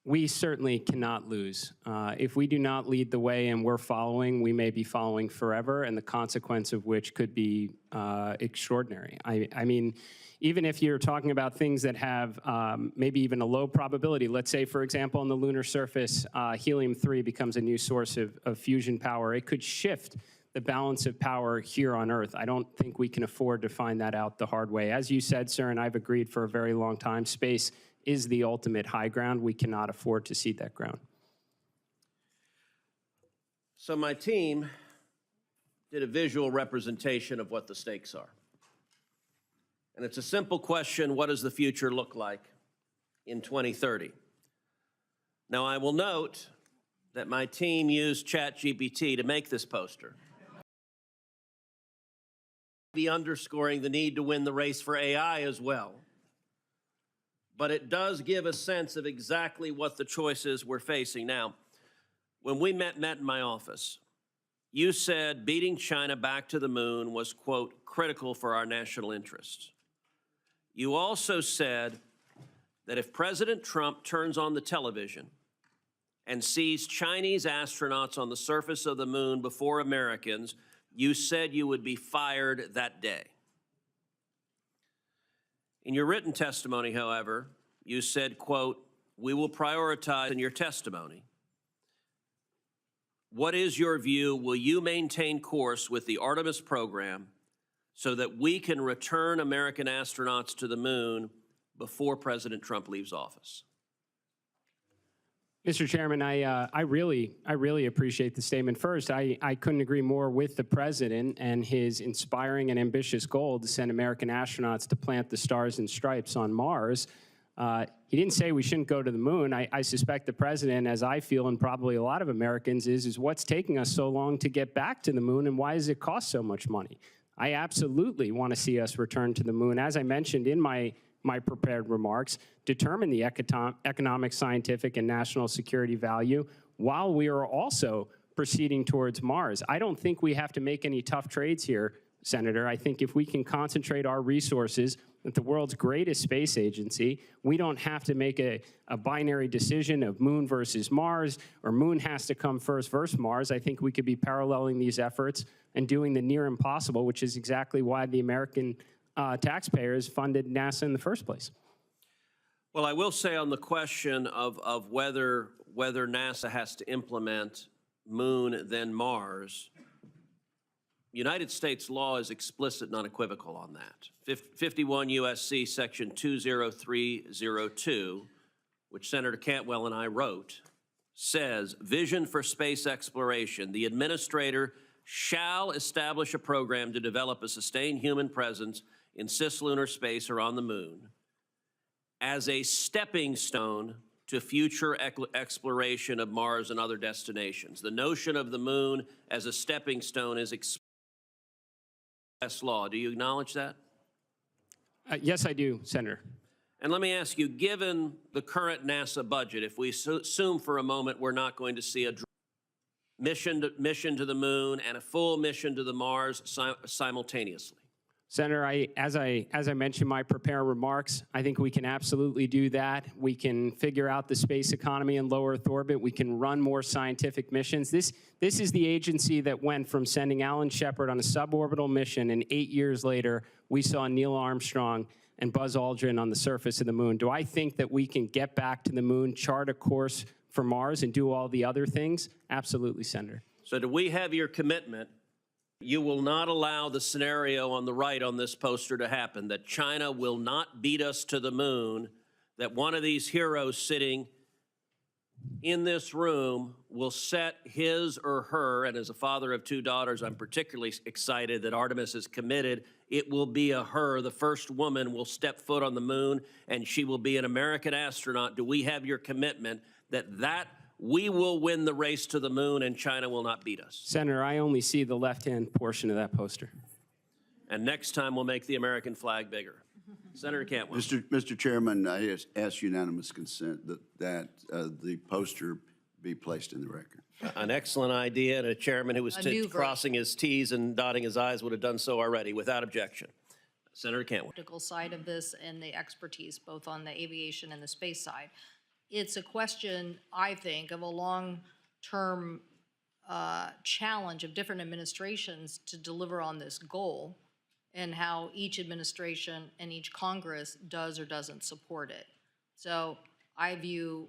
Speaker 6: We certainly cannot lose. If we do not lead the way and we're following, we may be following forever, and the consequence of which could be extraordinary. I mean, even if you're talking about things that have maybe even a low probability, let's say, for example, on the lunar surface, helium-3 becomes a new source of fusion power, it could shift the balance of power here on Earth. I don't think we can afford to find that out the hard way. As you said, sir, and I've agreed for a very long time, space is the ultimate high ground. We cannot afford to cede that ground.
Speaker 2: So my team did a visual representation of what the stakes are. And it's a simple question: what does the future look like in 2030? Now, I will note that my team used ChatGPT to make this poster. be underscoring the need to win the race for AI as well. But it does give a sense of exactly what the choices we're facing. Now, when we met in my office, you said beating China back to the moon was, quote, critical for our national interests. You also said that if President Trump turns on the television and sees Chinese astronauts on the surface of the moon before Americans, you said you would be fired that day. In your written testimony, however, you said, quote, we will prioritize in your testimony. What is your view? Will you maintain course with the Artemis program so that we can return American astronauts to the moon before President Trump leaves office?
Speaker 6: Mr. Chairman, I really appreciate the statement. First, I couldn't agree more with the president and his inspiring and ambitious goal to send American astronauts to plant the stars and stripes on Mars. He didn't say we shouldn't go to the moon. I suspect the president, as I feel, and probably a lot of Americans, is what's taking us so long to get back to the moon, and why does it cost so much money? I absolutely want to see us return to the moon. As I mentioned in my prepared remarks, determine the economic, scientific, and national security value while we are also proceeding towards Mars. I don't think we have to make any tough trades here, Senator. I think if we can concentrate our resources at the world's greatest space agency, we don't have to make a binary decision of moon versus Mars, or moon has to come first versus Mars. I think we could be paralleling these efforts and doing the near impossible, which is exactly why the American taxpayers funded NASA in the first place.
Speaker 2: Well, I will say on the question of whether NASA has to implement moon then Mars, United States law is explicit and unequivocal on that. 51 U.S.C. section 20302, which Senator Cantwell and I wrote, says, vision for space exploration, the administrator shall establish a program to develop a sustained human presence in cislunar space or on the moon as a stepping stone to future exploration of Mars and other destinations. The notion of the moon as a stepping stone is law. Do you acknowledge that?
Speaker 6: Yes, I do, Senator.
Speaker 2: And let me ask you, given the current NASA budget, if we assume for a moment we're not going to see a mission to the moon and a full mission to the Mars simultaneously?
Speaker 6: Senator, as I mentioned in my prepared remarks, I think we can absolutely do that. We can figure out the space economy in low Earth orbit. We can run more scientific missions. This is the agency that went from sending Alan Shepard on a suborbital mission, and 8 years later, we saw Neil Armstrong and Buzz Aldrin on the surface of the moon. Do I think that we can get back to the moon, chart a course for Mars, and do all the other things? Absolutely, Senator.
Speaker 2: So do we have your commitment? You will not allow the scenario on the right on this poster to happen, that China will not beat us to the moon, that one of these heroes sitting in this room will set his or her, and as a father of 2 daughters, I'm particularly excited that Artemis is committed. It will be a her. The first woman will step foot on the moon, and she will be an American astronaut. Do we have your commitment that we will win the race to the moon and China will not beat us?
Speaker 6: Senator, I only see the left-hand portion of that poster.
Speaker 2: And next time we'll make the American flag bigger. Senator Cantwell.
Speaker 3: Mr. Chairman, I ask unanimous consent that the poster be placed in the record.
Speaker 2: An excellent idea, and a chairman who was crossing his T's and dotting his I's would have done so already without objection. Senator Cantwell.
Speaker 1: Practical side of this and the expertise, both on the aviation and the space side. It's a question, I think, of a long-term challenge of different administrations to deliver on this goal, and how each administration and each Congress does or doesn't support it. So I view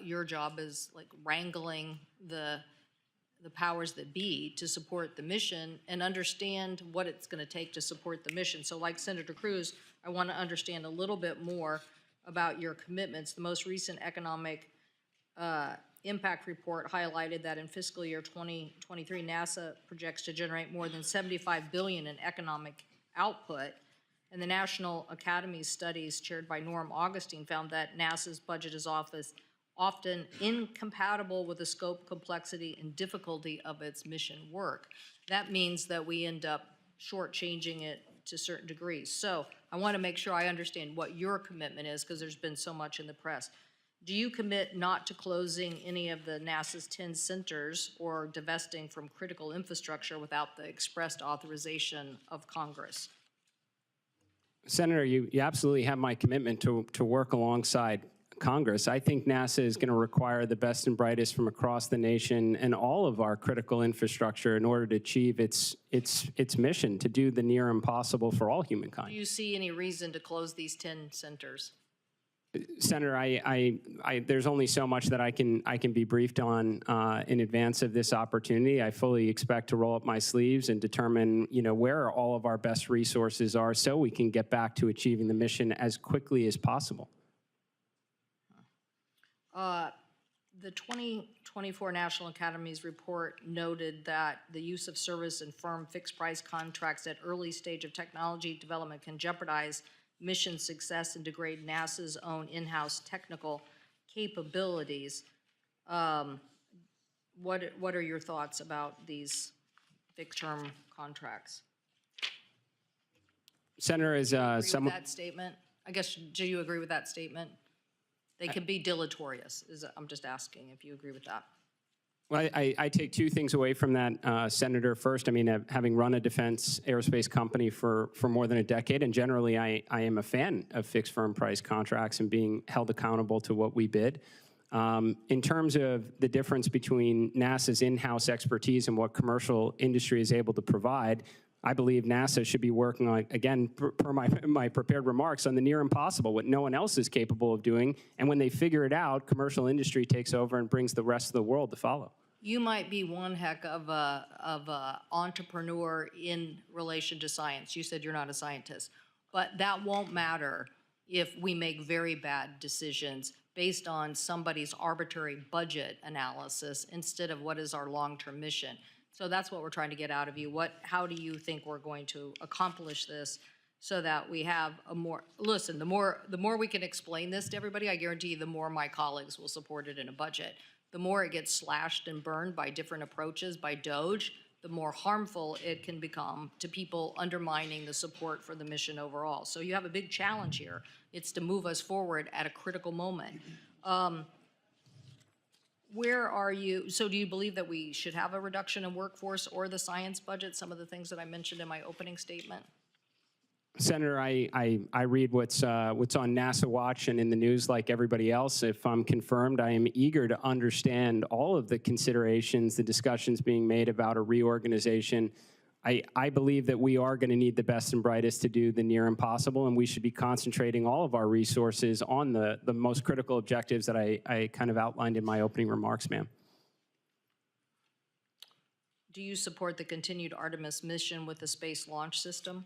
Speaker 1: your job as like wrangling the powers that be to support the mission and understand what it's going to take to support the mission. So like Senator Cruz, I want to understand a little bit more about your commitments. The most recent economic impact report highlighted that in fiscal year 2023, NASA projects to generate more than $75 billion in economic output. And the National Academy studies chaired by Norm Augustine found that NASA's budget is often incompatible with the scope, complexity, and difficulty of its mission work. That means that we end up shortchanging it to certain degrees. So I want to make sure I understand what your commitment is, because there's been so much in the press. Do you commit not to closing any of the NASA's 10 centers or divesting from critical infrastructure without the expressed authorization of Congress?
Speaker 6: Senator, you absolutely have my commitment to work alongside Congress. I think NASA is going to require the best and brightest from across the nation and all of our critical infrastructure in order to achieve its mission to do the near impossible for all
Speaker 1: Do
Speaker 6: humankind.
Speaker 1: you see any reason to close these 10 centers?
Speaker 6: Senator, there's only so much that I can be briefed on in advance of this opportunity. I fully expect to roll up my sleeves and determine, where all of our best resources are, so we can get back to achieving the mission as quickly as possible.
Speaker 1: The 2024 National Academy's report noted that the use of service and firm fixed-price contracts at early stage of technology development can jeopardize mission success and degrade NASA's own in-house technical capabilities. What are your thoughts about these fixed-term contracts?
Speaker 6: Senator, as
Speaker 1: Agree with
Speaker 6: someone...
Speaker 1: that statement? I guess, do you agree with that statement? They can be deleterious, I'm just asking if you agree with that.
Speaker 6: Well, I take two things away from that, Senator. First, having run a defense aerospace company for more than a decade, and generally I am a fan of fixed firm price contracts and being held accountable to what we bid. In terms of the difference between NASA's in-house expertise and what commercial industry is able to provide, I believe NASA should be working on, again, per my prepared remarks, on the near impossible, what no one else is capable of doing. And when they figure it out, commercial industry takes over and brings the rest of the world to follow.
Speaker 1: You might be one heck of a entrepreneur in relation to science. You said you're not a scientist, but that won't matter if we make very bad decisions based on somebody's arbitrary budget analysis instead of what is our long-term mission. So that's what we're trying to get out of you. How do you think we're going to accomplish this so that we have a more, listen, the more we can explain this to everybody, I guarantee you the more my colleagues will support it in a budget. The more it gets slashed and burned by different approaches by DOGE, the more harmful it can become to people undermining the support for the mission overall. So you have a big challenge here. It's to move us forward at a critical moment. Where are you, so do you believe that we should have a reduction in workforce or the science budget, some of the things that I mentioned in my opening statement?
Speaker 6: Senator, I read what's on NASA Watch and in the news like everybody else. If I'm confirmed, I am eager to understand all of the considerations, the discussions being made about a reorganization. I believe that we are going to need the best and brightest to do the near impossible, and we should be concentrating all of our resources on the most critical objectives that I kind of outlined in my opening remarks, ma'am.
Speaker 1: Do you support the continued Artemis mission with the Space Launch System?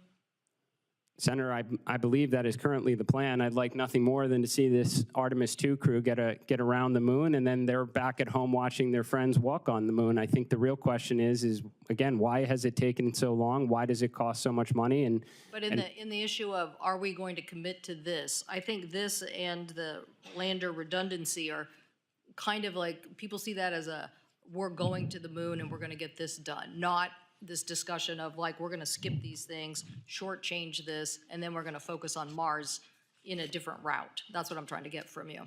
Speaker 6: Senator, I believe that is currently the plan. I'd like nothing more than to see this Artemis II crew get around the moon, and then they're back at home watching their friends walk on the moon. I think the real question is again, why has it taken so long? Why does it cost so much money?
Speaker 1: But in the issue of, are we going to commit to this? I think this and the lander redundancy are kind of like, people see that as we're going to the moon and we're going to get this done, not this discussion of like, we're going to skip these things, shortchange this, and then we're going to focus on Mars in a different route. That's what I'm trying to get from you.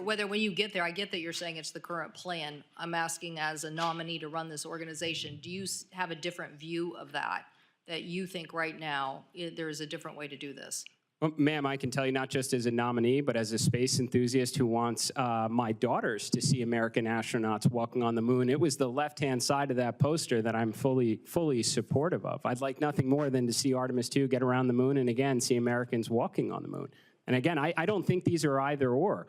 Speaker 1: Whether when you get there, I get that you're saying it's the current plan. I'm asking as a nominee to run this organization, do you have a different view of that you think right now there is a different way to do this?
Speaker 6: Well, ma'am, I can tell you not just as a nominee, but as a space enthusiast who wants my daughters to see American astronauts walking on the moon. It was the left-hand side of that poster that I'm fully supportive of. I'd like nothing more than to see Artemis II get around the moon and again see Americans walking on the moon. And again, I don't think these are either or.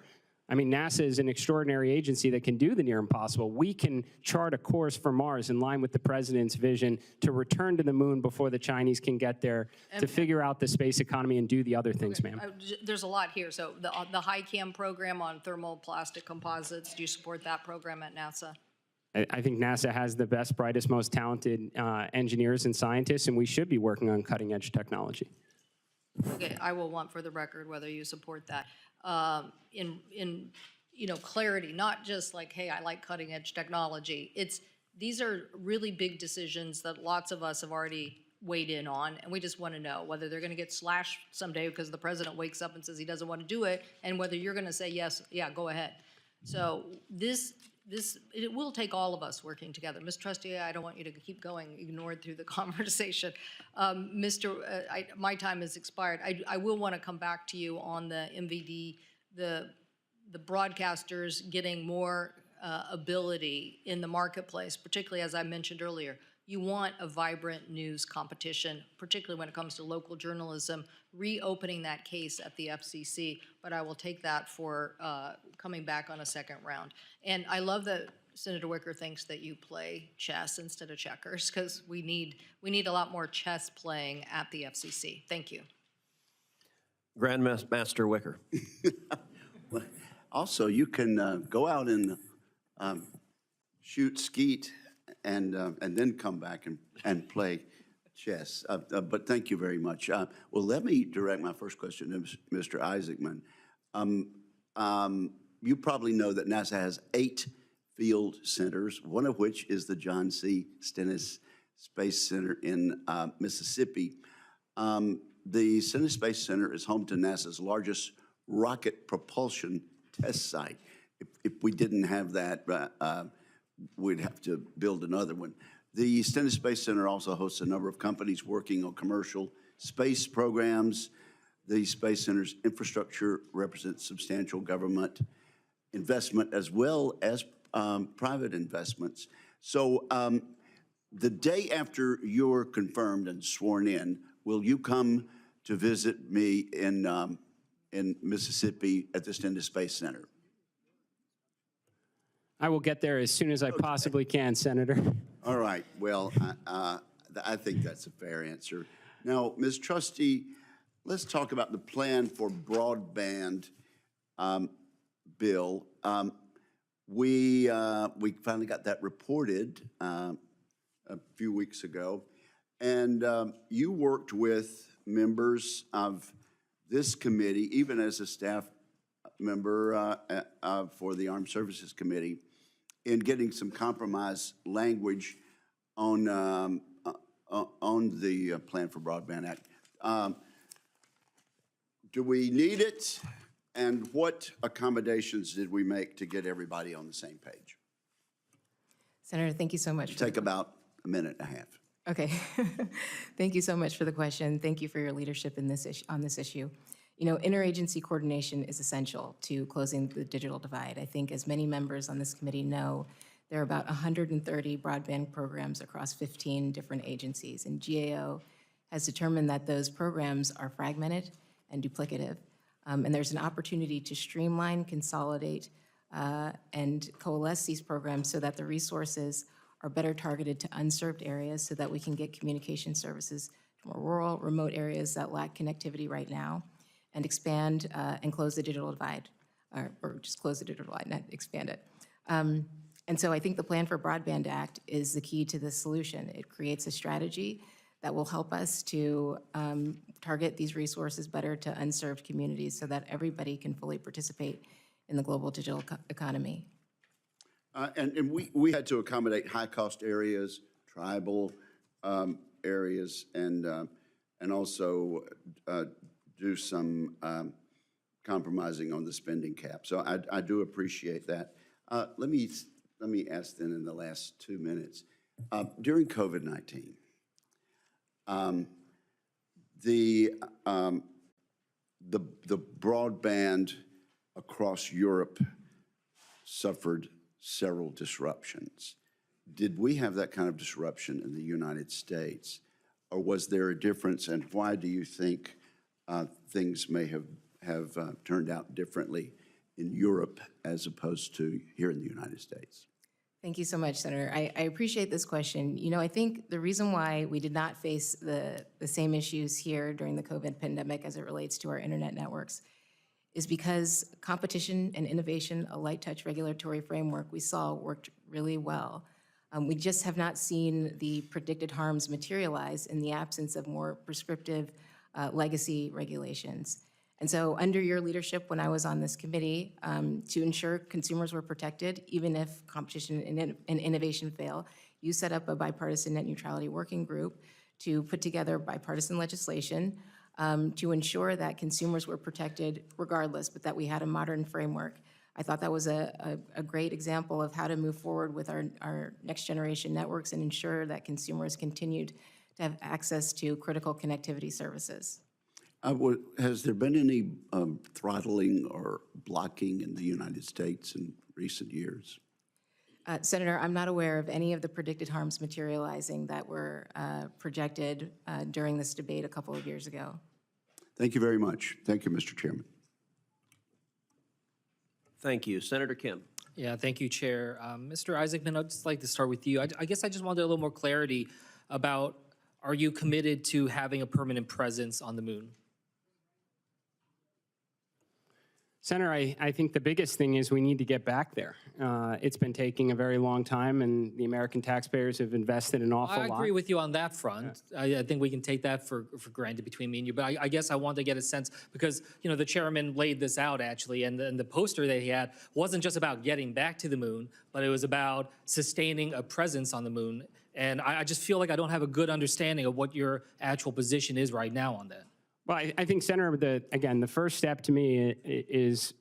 Speaker 6: I mean, NASA is an extraordinary agency that can do the near impossible. We can chart a course for Mars in line with the president's vision to return to the moon before the Chinese can get there, to figure out the space economy and do the other things, ma'am.
Speaker 1: There's a lot here. So the HiCam program on thermoplastic composites, do you support that program at NASA?
Speaker 6: I think NASA has the best, brightest, most talented engineers and scientists, and we should be working on cutting-edge technology.
Speaker 1: Okay, I will want for the record whether you support that. In clarity, not just like, hey, I like cutting edge technology. It's these are really big decisions that lots of us have already weighed in on, and we just want to know whether they're going to get slashed someday because the president wakes up and says he doesn't want to do it, and whether you're going to say, yes, yeah, go ahead. So it will take all of us working together. Ms. Trusty, I don't want you to keep going ignored through the conversation. My time has expired. I will want to come back to you on the MVD, the broadcasters getting more ability in the marketplace, particularly as I mentioned earlier. You want a vibrant news competition, particularly when it comes to local journalism, reopening that case at the FCC, but I will take that for coming back on a second round. And I love that Senator Wicker thinks that you play chess instead of checkers, because we need a lot more chess playing at the FCC. Thank you.
Speaker 2: Grandmaster Wicker.
Speaker 3: Also, you can go out and shoot skeet and then come back and play chess. But thank you very much. Well, let me direct my first question to Mr. Isaacman. You probably know that NASA has 8 field centers, one of which is the John C. Stennis Space Center in Mississippi. The Stennis Space Center is home to NASA's largest rocket propulsion test site. If we didn't have that, we'd have to build another one. The Stennis Space Center also hosts a number of companies working on commercial space programs. The Space Center's infrastructure represents substantial government investment as well as private investments. So the day after you're confirmed and sworn in, will you come to visit me in Mississippi at the Stennis Space Center?
Speaker 6: I will get there as soon as I possibly can, Senator.
Speaker 3: All right. Well, I think that's a fair answer. Now, Ms. Trusty, let's talk about the plan for broadband bill. We finally got that reported a few weeks ago, and you worked with members of this committee, even as a staff member for the Armed Services Committee, in getting some compromise language on the Plan for Broadband Act. Do we need it? And what accommodations did we make to get everybody on the same page?
Speaker 7: Senator, thank you so much.
Speaker 3: It'll take about a minute and a half.
Speaker 7: Okay. Thank you so much for the question. Thank you for your leadership in this on this issue. You know, interagency coordination is essential to closing the digital divide. I think as many members on this committee know, there are about 130 broadband programs across 15 different agencies, and GAO has determined that those programs are fragmented and duplicative, and there's an opportunity to streamline, consolidate, and coalesce these programs so that the resources are better targeted to unserved areas so that we can get communication services to more rural, remote areas that lack connectivity right now, and expand and close the digital divide, or just close the digital divide, not expand it. And so I think the Plan for Broadband Act is the key to this solution. It creates a strategy that will help us to target these resources better to unserved communities so that everybody can fully participate in the global digital economy.
Speaker 3: And we had to accommodate high-cost areas, tribal areas, and also do some compromising on the spending cap. So I do appreciate that. Let me ask then in the last 2 minutes. During COVID-19, the broadband across Europe suffered several disruptions. Did we have that kind of disruption in the United States, or was there a difference, and why do you think things may have turned out differently in Europe as opposed to here in the United States?
Speaker 7: Thank you so much, Senator. I appreciate this question. You know, I think the reason why we did not face the same issues here during the COVID pandemic as it relates to our internet networks is because competition and innovation, a light touch regulatory framework we saw worked really well. We just have not seen the predicted harms materialize in the absence of more prescriptive legacy regulations. And so under your leadership when I was on this committee, to ensure consumers were protected, even if competition and innovation fail, you set up a bipartisan net neutrality working group to put together bipartisan legislation to ensure that consumers were protected regardless, but that we had a modern framework. I thought that was a great example of how to move forward with our next generation networks and ensure that consumers continued to have access to critical connectivity services.
Speaker 3: Has there been any throttling or blocking in the United States in recent years?
Speaker 7: Senator, I'm not aware of any of the predicted harms materializing that were projected during this debate a couple of years ago.
Speaker 3: Thank you very much. Thank you, Mr. Chairman.
Speaker 2: Thank you. Senator Kim.
Speaker 8: Yeah, thank you, Chair. Mr. Isaacman, I'd just like to start with you. I guess I just wanted a little more clarity about, are you committed to having a permanent presence on the moon?
Speaker 6: Senator, I think the biggest thing is we need to get back there. It's been taking a very long time, and the American taxpayers have invested an awful lot.
Speaker 8: I agree with you on that front. Yeah. I think we can take that for granted between me and you. But I guess I wanted to get a sense, because the chairman laid this out actually, and the poster that he had wasn't just about getting back to the moon, but it was about sustaining a presence on the moon. And I just feel like I don't have a good understanding of what your actual position is right now on that.
Speaker 6: Well, I think, Senator, the first step to me is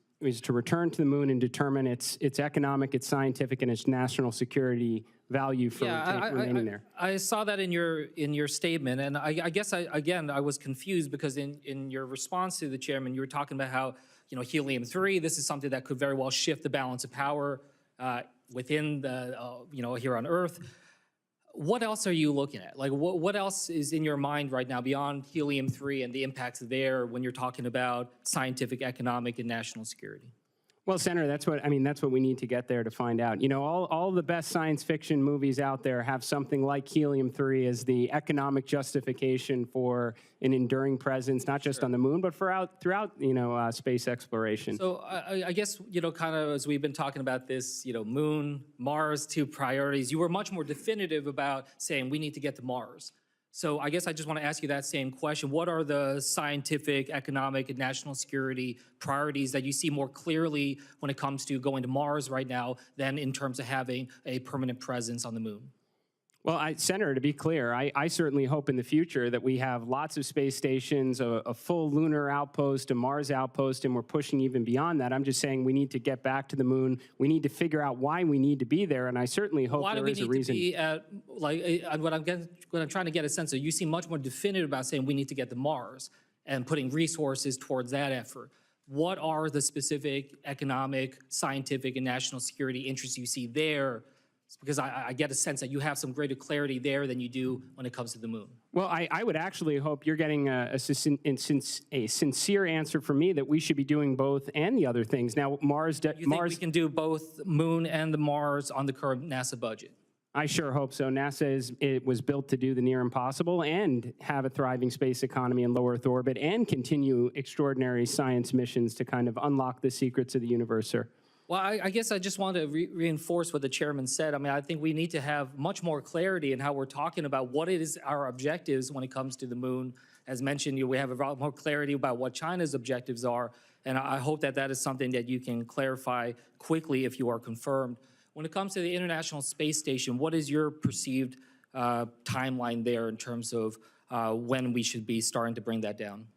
Speaker 6: to return to the moon and determine its economic, its scientific, and its national security value for remaining there.
Speaker 8: I saw that in your statement, and I guess I was confused because in your response to the chairman, you were talking about how helium-3, this is something that could very well shift the balance of power within the here on Earth. What else are you looking at? Like, what else is in your mind right now beyond helium-3 and the impacts there when you're talking about scientific, economic, and national security?
Speaker 6: Well, Senator, that's what we need to get there to find out. All the best science fiction movies out there have something like helium-3 as the economic justification for an enduring presence, not just on the moon, but throughout space exploration.
Speaker 8: So I guess, kind of as we've been talking about this, moon, Mars, two priorities, you were much more definitive about saying we need to get to Mars. So I guess I just want to ask you that same question. What are the scientific, economic, and national security priorities that you see more clearly when it comes to going to Mars right now than in terms of having a permanent presence on the moon?
Speaker 6: Well, Senator, to be clear, I certainly hope in the future that we have lots of space stations, a full lunar outpost, a Mars outpost, and we're pushing even beyond that. I'm just saying we need to get back to the moon. We need to figure out why we need to be there, and I certainly hope there is a reason.
Speaker 8: Why do we need to be at, what I'm trying to get a sense of, you seem much more definitive about saying we need to get to Mars and putting resources towards that effort. What are the specific economic, scientific, and national security interests you see there? Because I get a sense that you have some greater clarity there than you do when it comes to the moon.
Speaker 6: Well, I would actually hope you're getting a sincere answer from me that we should be doing both and the other things. Now, Mars...
Speaker 8: You think we can do both moon and the Mars on the current NASA budget?
Speaker 6: I sure hope so. NASA was built to do the near impossible and have a thriving space economy in low Earth orbit and continue extraordinary science missions to kind of unlock the secrets of the universe, sir.
Speaker 8: Well, I guess I just want to reinforce what the chairman said. I mean, I think we need to have much more clarity in how we're talking about what it is our objectives when it comes to the moon. As mentioned, we have a lot more clarity about what China's objectives are, and I hope that that is something that you can clarify quickly if you are confirmed. When it comes to the International Space Station, what is your perceived timeline there in terms of when we should be starting to bring that down?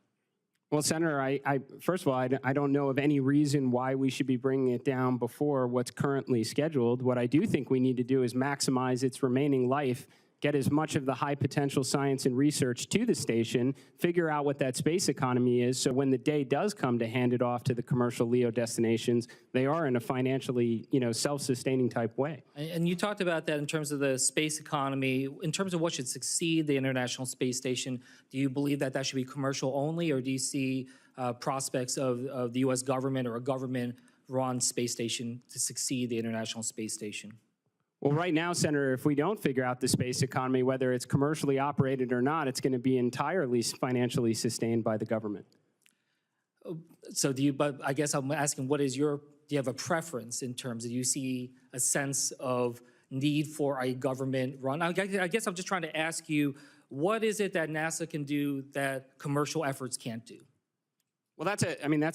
Speaker 6: Well, Senator, first of all, I don't know of any reason why we should be bringing it down before what's currently scheduled. What I do think we need to do is maximize its remaining life, get as much of the high potential science and research to the station, figure out what that space economy is, so when the day does come to hand it off to the commercial LEO destinations, they are in a financially, self-sustaining type way.
Speaker 8: And you talked about that in terms of the space economy. In terms of what should succeed the International Space Station, do you believe that that should be commercial only, or do you see prospects of the U.S. government or a government-run space station to succeed the International Space Station?
Speaker 6: Well, right now, Senator, if we don't figure out the space economy, whether it's commercially operated or not, it's going to be entirely financially sustained by the government.
Speaker 8: So but I guess I'm asking, do you have a preference in terms of, do you see a sense of need for a government run? I guess I'm just trying to ask you, what is it that NASA can do that commercial efforts can't do?
Speaker 6: Well, that's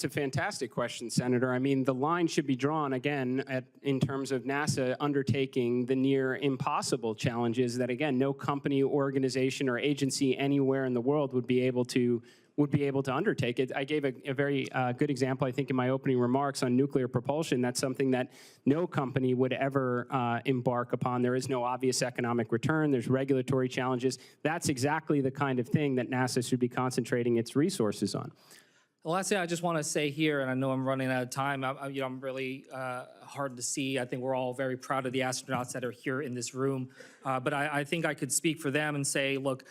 Speaker 6: a fantastic question, Senator. I mean, the line should be drawn again in terms of NASA undertaking the near impossible challenges that, again, no company, organization, or agency anywhere in the world would be able to undertake it. I gave a very good example, I think, in my opening remarks on nuclear propulsion. That's something that no company would ever embark upon. There is no obvious economic return. There's regulatory challenges. That's exactly the kind of thing that NASA should be concentrating its resources on.
Speaker 8: The last thing I just want to say here, and I know I'm running out of time, I'm really hard to see. I think we're all very proud of the astronauts that are here in this room. But I think I could speak for them and say, look,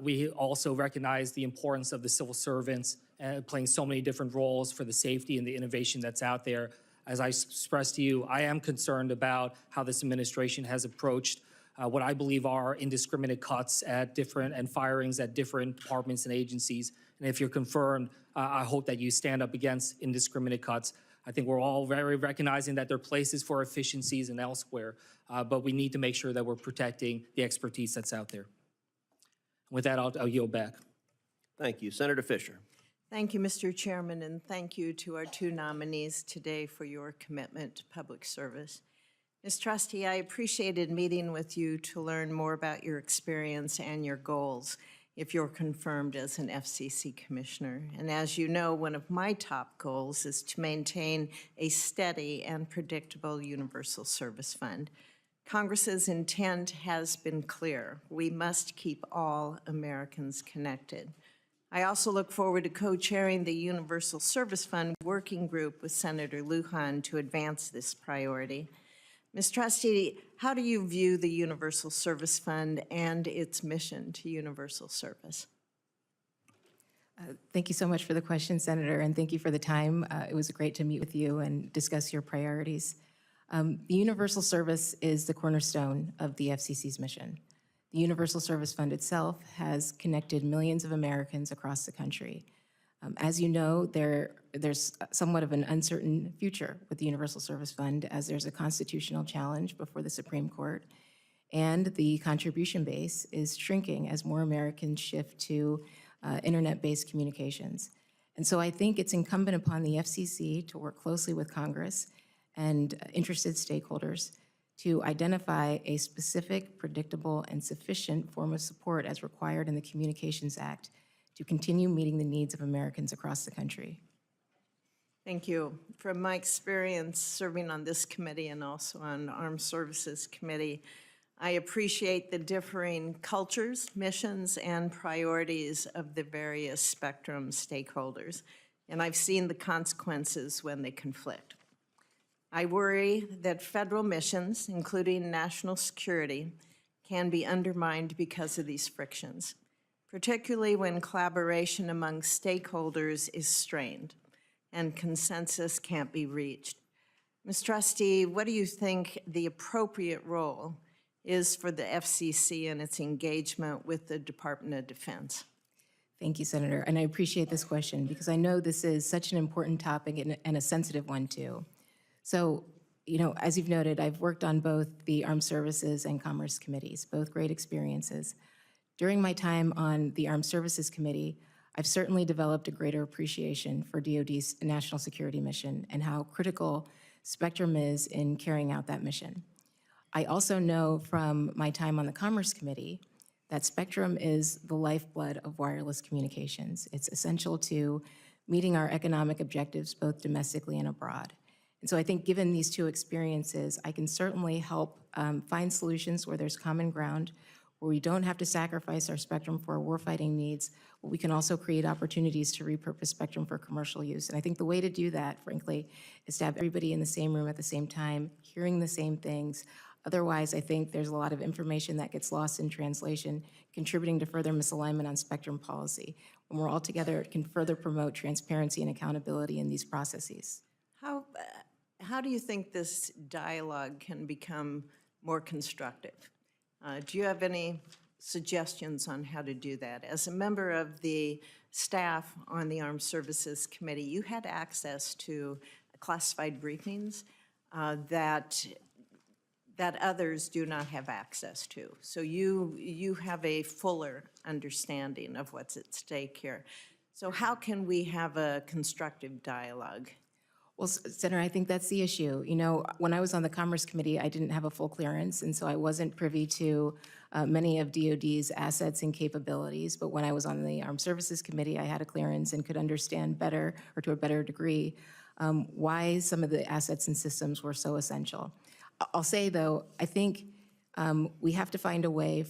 Speaker 8: we also recognize the importance of the civil servants playing so many different roles for the safety and the innovation that's out there. As I expressed to you, I am concerned about how this administration has approached what I believe are indiscriminate cuts at and firings at different departments and agencies. And if you're confirmed, I hope that you stand up against indiscriminate cuts. I think we're all very recognizing that there are places for efficiencies and elsewhere, but we need to make sure that we're protecting the expertise that's out there. With that, I'll yield back.
Speaker 2: Thank you. Senator Fisher.
Speaker 9: Thank you, Mr. Chairman, and thank you to our two nominees today for your commitment to public service. Ms. Trusty, I appreciated meeting with you to learn more about your experience and your goals if you're confirmed as an FCC commissioner. And as you know, one of my top goals is to maintain a steady and predictable universal service fund. Congress's intent has been clear. We must keep all Americans connected. I also look forward to co-chairing the Universal Service Fund Working Group with Senator Lujan to advance this priority. Ms. Trusty, how do you view the Universal Service Fund and its mission to universal service?
Speaker 7: Thank you so much for the question, Senator, and thank you for the time. It was great to meet with you and discuss your priorities. The universal service is the cornerstone of the FCC's mission. The Universal Service Fund itself has connected millions of Americans across the country. As you know, there's somewhat of an uncertain future with the Universal Service Fund, as there's a constitutional challenge before the Supreme Court, and the contribution base is shrinking as more Americans shift to internet-based communications. And so I think it's incumbent upon the FCC to work closely with Congress and interested stakeholders to identify a specific, predictable, and sufficient form of support as required in the Communications Act to continue meeting the needs of Americans across the country.
Speaker 9: Thank you. From my experience serving on this committee and also on Armed Services Committee, I appreciate the differing cultures, missions, and priorities of the various spectrum stakeholders, and I've seen the consequences when they conflict. I worry that federal missions, including national security, can be undermined because of these frictions, particularly when collaboration among stakeholders is strained and consensus can't be reached. Ms. Trusty, what do you think the appropriate role is for the FCC and its engagement with the Department of Defense?
Speaker 7: Thank you, Senator, and I appreciate this question because I know this is such an important topic and a sensitive one too. So, you know, as you've noted, I've worked on both the Armed Services and Commerce Committees, both great experiences. During my time on the Armed Services Committee, I've certainly developed a greater appreciation for DoD's national security mission and how critical spectrum is in carrying out that mission. I also know from my time on the Commerce Committee that spectrum is the lifeblood of wireless communications. It's essential to meeting our economic objectives both domestically and abroad. And so I think given these two experiences, I can certainly help find solutions where there's common ground, where we don't have to sacrifice our spectrum for our warfighting needs, but we can also create opportunities to repurpose spectrum for commercial use. And I think the way to do that, frankly, is to have everybody in the same room at the same time, hearing the same things. Otherwise, I think there's a lot of information that gets lost in translation, contributing to further misalignment on spectrum policy. When we're all together, it can further promote transparency and accountability in these processes.
Speaker 9: How do you think this dialogue can become more constructive? Do you have any suggestions on how to do that? As a member of the staff on the Armed Services Committee, you had access to classified briefings that others do not have access to. So you have a fuller understanding of what's at stake here. So how can we have a constructive dialogue?
Speaker 7: Well, Senator, I think that's the issue. You know, when I was on the Commerce Committee, I didn't have a full clearance, and so I wasn't privy to many of DOD's assets and capabilities. But when I was on the Armed Services Committee, I had a clearance and could understand better, or to a better degree, why some of the assets and systems were so essential. I'll say, though, I think we have to find a way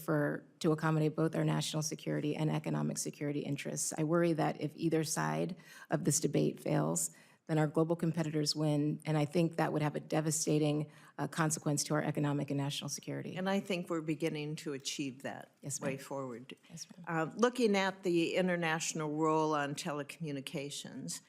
Speaker 7: to accommodate both our national security and economic security interests. I worry that if either side of this debate fails, then our global competitors win, and I think that would have a devastating consequence to our economic and national security.
Speaker 9: And I think we're beginning to achieve that
Speaker 7: Yes,
Speaker 9: way
Speaker 7: ma'am.
Speaker 9: forward.
Speaker 7: Yes, ma'am.
Speaker 9: Looking at the international role on telecommunications,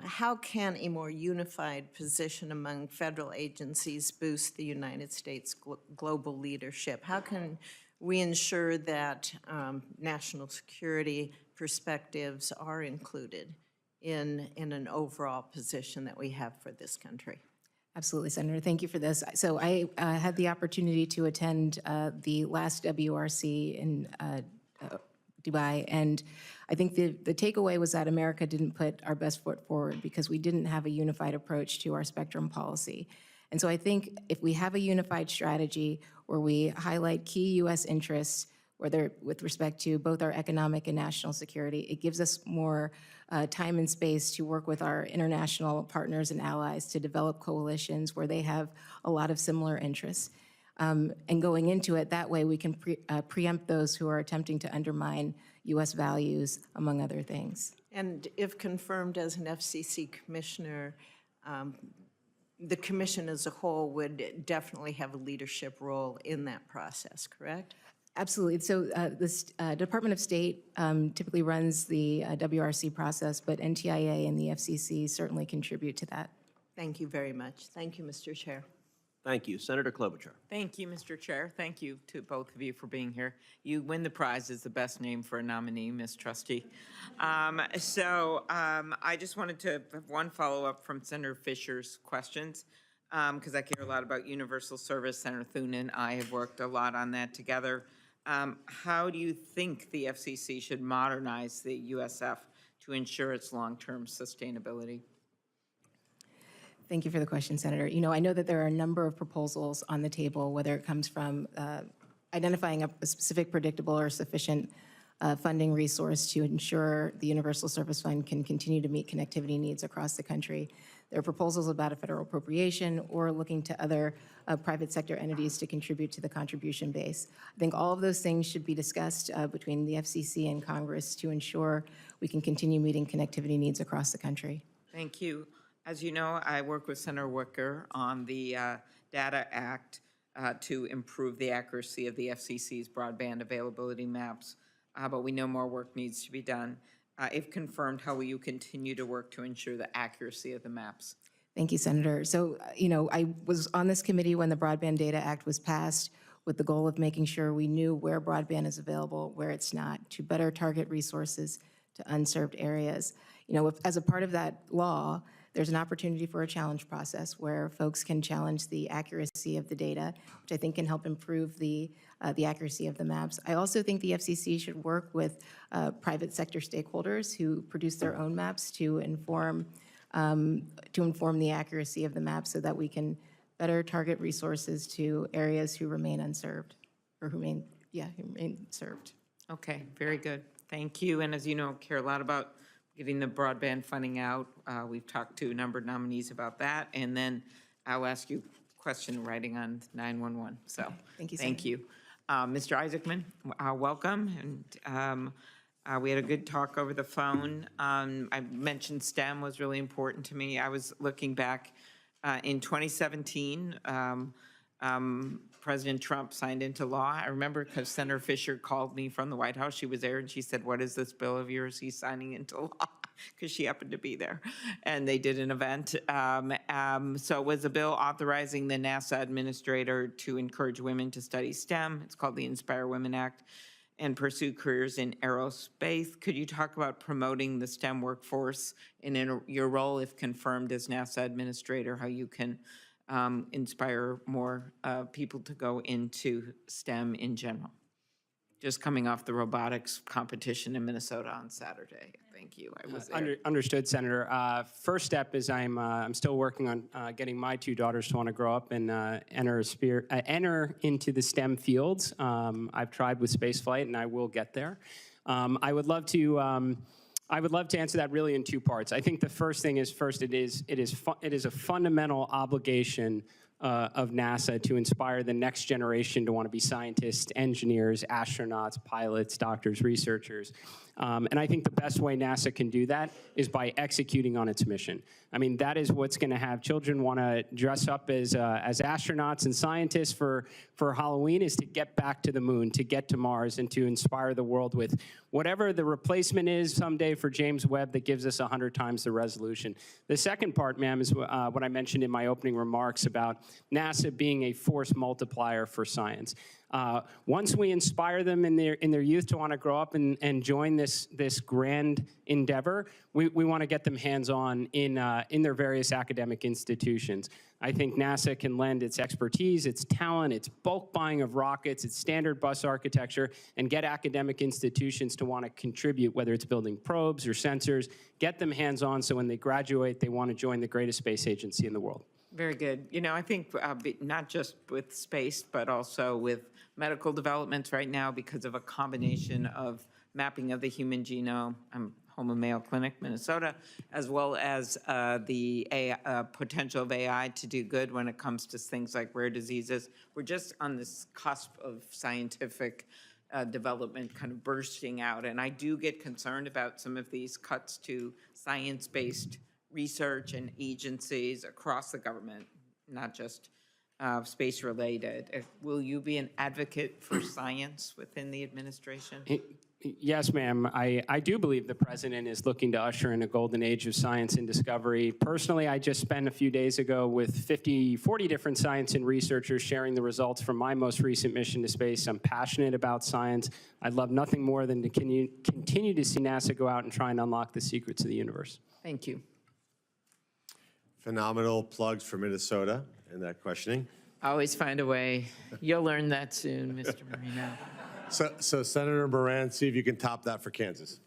Speaker 9: how can a more unified position among federal agencies boost the United States global leadership? How can we ensure that national security perspectives are included in an overall position that we have for this country?
Speaker 7: Absolutely, Senator. Thank you for this. So I had the opportunity to attend the last WRC in Dubai, and I think the takeaway was that America didn't put our best foot forward because we didn't have a unified approach to our spectrum policy. And so I think if we have a unified strategy where we highlight key U.S. interests, whether with respect to both our economic and national security, it gives us more time and space to work with our international partners and allies to develop coalitions where they have a lot of similar interests. And going into it, that way we can preempt those who are attempting to undermine U.S. values, among other things.
Speaker 9: And if confirmed as an FCC commissioner, the commission as a whole would definitely have a leadership role in that process, correct?
Speaker 7: Absolutely. So the Department of State typically runs the WRC process, but NTIA and the FCC certainly contribute to that.
Speaker 9: Thank you very much. Thank you, Mr. Chair.
Speaker 2: Thank you. Senator Klobuchar.
Speaker 10: Thank you, Mr. Chair. Thank you to both of you for being here. You win the prize as the best name for a nominee, Ms. Trusty. I just wanted to have one follow-up from Senator Fisher's questions, because I care a lot about universal service. Senator Thune and I have worked a lot on that together. How do you think the FCC should modernize the USF to ensure its long-term sustainability?
Speaker 7: Thank you for the question, Senator. You know, I know that there are a number of proposals on the table, whether it comes from identifying a specific, predictable, or sufficient funding resource to ensure the Universal Service Fund can continue to meet connectivity needs across the country. There are proposals about a federal appropriation or looking to other private sector entities to contribute to the contribution base. I think all of those things should be discussed between the FCC and Congress to ensure we can continue meeting connectivity needs across the country.
Speaker 10: Thank you. As you know, I work with Senator Wicker on the Data Act to improve the accuracy of the FCC's broadband availability maps, but we know more work needs to be done. If confirmed, how will you continue to work to ensure the accuracy of the maps?
Speaker 7: Thank you, Senator. So, you know, I was on this committee when the Broadband Data Act was passed with the goal of making sure we knew where broadband is available, where it's not, to better target resources to unserved areas. You know, as a part of that law, there's an opportunity for a challenge process where folks can challenge the accuracy of the data, which I think can help improve the accuracy of the maps. I also think the FCC should work with private sector stakeholders who produce their own maps to inform the accuracy of the maps so that we can better target resources to areas who remain unserved, or who remain served.
Speaker 10: Okay, very good. Thank you. And as you know, care a lot about getting the broadband funding out. We've talked to a number of nominees about that. And then I'll ask you a question writing on 911. So
Speaker 7: Okay. Thank you,
Speaker 10: thank
Speaker 7: Senator.
Speaker 10: you. Mr. Isaacman, welcome. And we had a good talk over the phone. I mentioned STEM was really important to me. I was looking back in 2017, President Trump signed into law. I remember because Senator Fisher called me from the White House. She was there and she said, "What is this bill of yours he's signing into law?" Because she happened to be there. And they did an event. So it was a bill authorizing the NASA administrator to encourage women to study STEM. It's called the Inspire Women Act, and pursue careers in aerospace. Could you talk about promoting the STEM workforce and in your role, if confirmed as NASA administrator, how you can inspire more people to go into STEM in general? just coming off the robotics competition in Minnesota on Saturday. Thank you. I was there.
Speaker 6: Understood, Senator. First step is I'm still working on getting my two daughters to want to grow up and enter into the STEM fields. I've tried with spaceflight, and I will get there. I would love to answer that really in two parts. I think the first thing is it is a fundamental obligation of NASA to inspire the next generation to want to be scientists, engineers, astronauts, pilots, doctors, researchers. And I think the best way NASA can do that is by executing on its mission. I mean, that is what's going to have children want to dress up as astronauts and scientists for Halloween, is to get back to the moon, to get to Mars, and to inspire the world with whatever the replacement is someday for James Webb that gives us 100 times the resolution. The second part, ma'am, is what I mentioned in my opening remarks about NASA being a force multiplier for science. Once we inspire them in their youth to want to grow up and join this grand endeavor, we want to get them hands-on in their various academic institutions. I think NASA can lend its expertise, its talent, its bulk buying of rockets, its standard bus architecture, and get academic institutions to want to contribute, whether it's building probes or sensors, get them hands-on so when they graduate, they want to join the greatest space agency in the world.
Speaker 10: Very good. You know, I think not just with space, but also with medical developments right now because of a combination of mapping of the human genome. I'm home of Mayo Clinic, Minnesota, as well as the potential of AI to do good when it comes to things like rare diseases. We're just on this cusp of scientific development kind of bursting out. And I do get concerned about some of these cuts to science-based research and agencies across the government, not just space-related. Will you be an advocate for science within the administration?
Speaker 6: Yes, ma'am. I do believe the president is looking to usher in a golden age of science and discovery. Personally, I just spent a few days ago with 40 different science and researchers sharing the results from my most recent mission to space. I'm passionate about science. I'd love nothing more than to continue to see NASA go out and try and unlock the secrets of the universe.
Speaker 10: Thank you.
Speaker 11: Phenomenal plugs for Minnesota in that questioning.
Speaker 10: Always find a way. You'll learn that soon, Mr. Marino.
Speaker 11: So Senator Moran, see if you can top that for Kansas.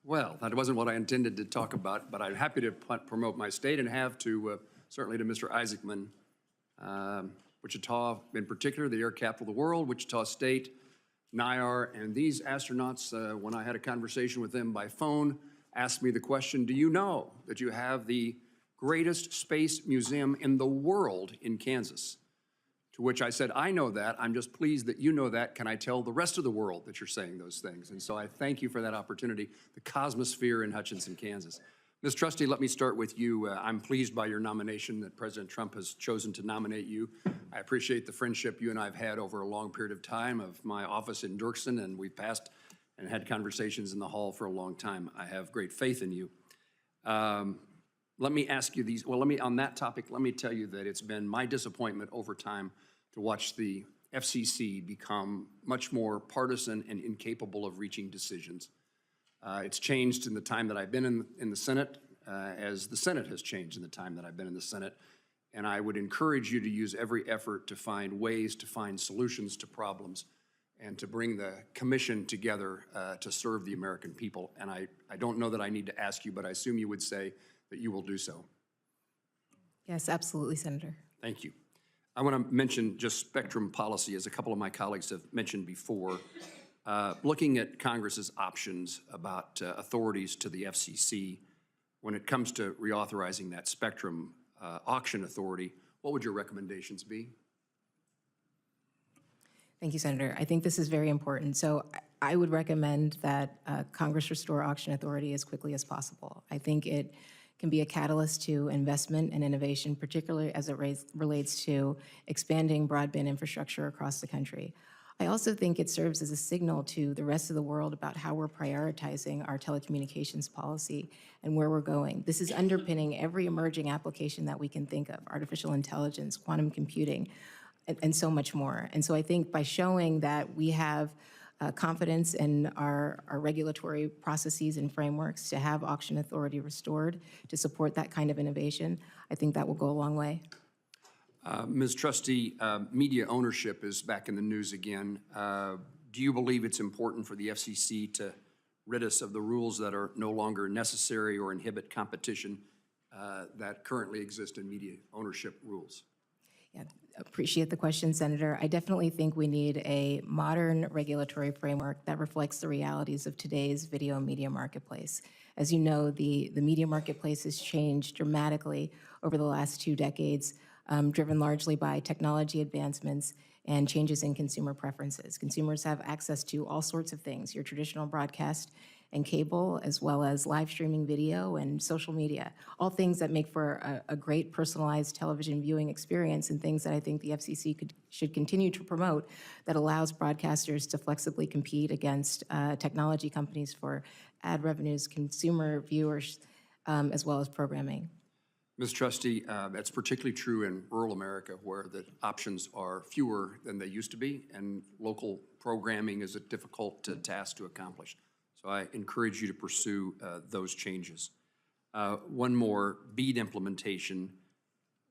Speaker 12: Well, that wasn't what I intended to talk about, but I'm happy to promote my state and have to, certainly to Mr. Isaacman. Wichita, in particular, the air capital of the world, Wichita State, NIAR, and these astronauts, when I had a conversation with them by phone, asked me the question, do you know that you have the greatest space museum in the world in Kansas? To which I said, I know that. I'm just pleased that you know that. Can I tell the rest of the world that you're saying those things? And so I thank you for that opportunity, the Cosmosphere in Hutchinson, Kansas. Ms. Trusty, let me start with you. I'm pleased by your nomination that President Trump has chosen to nominate you. I appreciate the friendship you and I have had over a long period of time of my office in Dirksen, and we've passed and had conversations in the hall for a long time. I have great faith in you. Let me ask you these, on that topic, let me tell you that it's been my disappointment over time to watch the FCC become much more partisan and incapable of reaching decisions. It's changed in the time that I've been in the Senate, as the Senate has changed in the time that I've been in the Senate. And I would encourage you to use every effort to find ways to find solutions to problems and to bring the commission together to serve the American people. And I don't know that I need to ask you, but I assume you would say that you will do so.
Speaker 7: Yes, absolutely, Senator.
Speaker 12: Thank you. I want to mention just spectrum policy, as a couple of my colleagues have mentioned before. Looking at Congress's options about authorities to the FCC when it comes to reauthorizing that spectrum auction authority, what would your recommendations be?
Speaker 7: Thank you, Senator. I think this is very important. So I would recommend that Congress restore auction authority as quickly as possible. I think it can be a catalyst to investment and innovation, particularly as it relates to expanding broadband infrastructure across the country. I also think it serves as a signal to the rest of the world about how we're prioritizing our telecommunications policy and where we're going. This is underpinning every emerging application that we can think of: artificial intelligence, quantum computing, and so much more. And so I think by showing that we have confidence in our regulatory processes and frameworks to have auction authority restored to support that kind of innovation, I think that will go a long way.
Speaker 12: Ms. Trusty, media ownership is back in the news again. do you believe it's important for the FCC to rid us of the rules that are no longer necessary or inhibit competition that currently exist in media ownership rules?
Speaker 7: Yeah, appreciate the question, Senator. I definitely think we need a modern regulatory framework that reflects the realities of today's video media marketplace. As you know, the media marketplace has changed dramatically over the last 2 decades, driven largely by technology advancements and changes in consumer preferences. Consumers have access to all sorts of things, your traditional broadcast and cable, as well as live streaming video and social media, all things that make for a great personalized television viewing experience and things that I think the FCC should continue to promote that allows broadcasters to flexibly compete against technology companies for ad revenues, consumer viewers, as well as programming.
Speaker 12: Ms. Trusty, that's particularly true in rural America where the options are fewer than they used to be and local programming is a difficult task to accomplish. So I encourage you to pursue those changes. One more, BEAD implementation.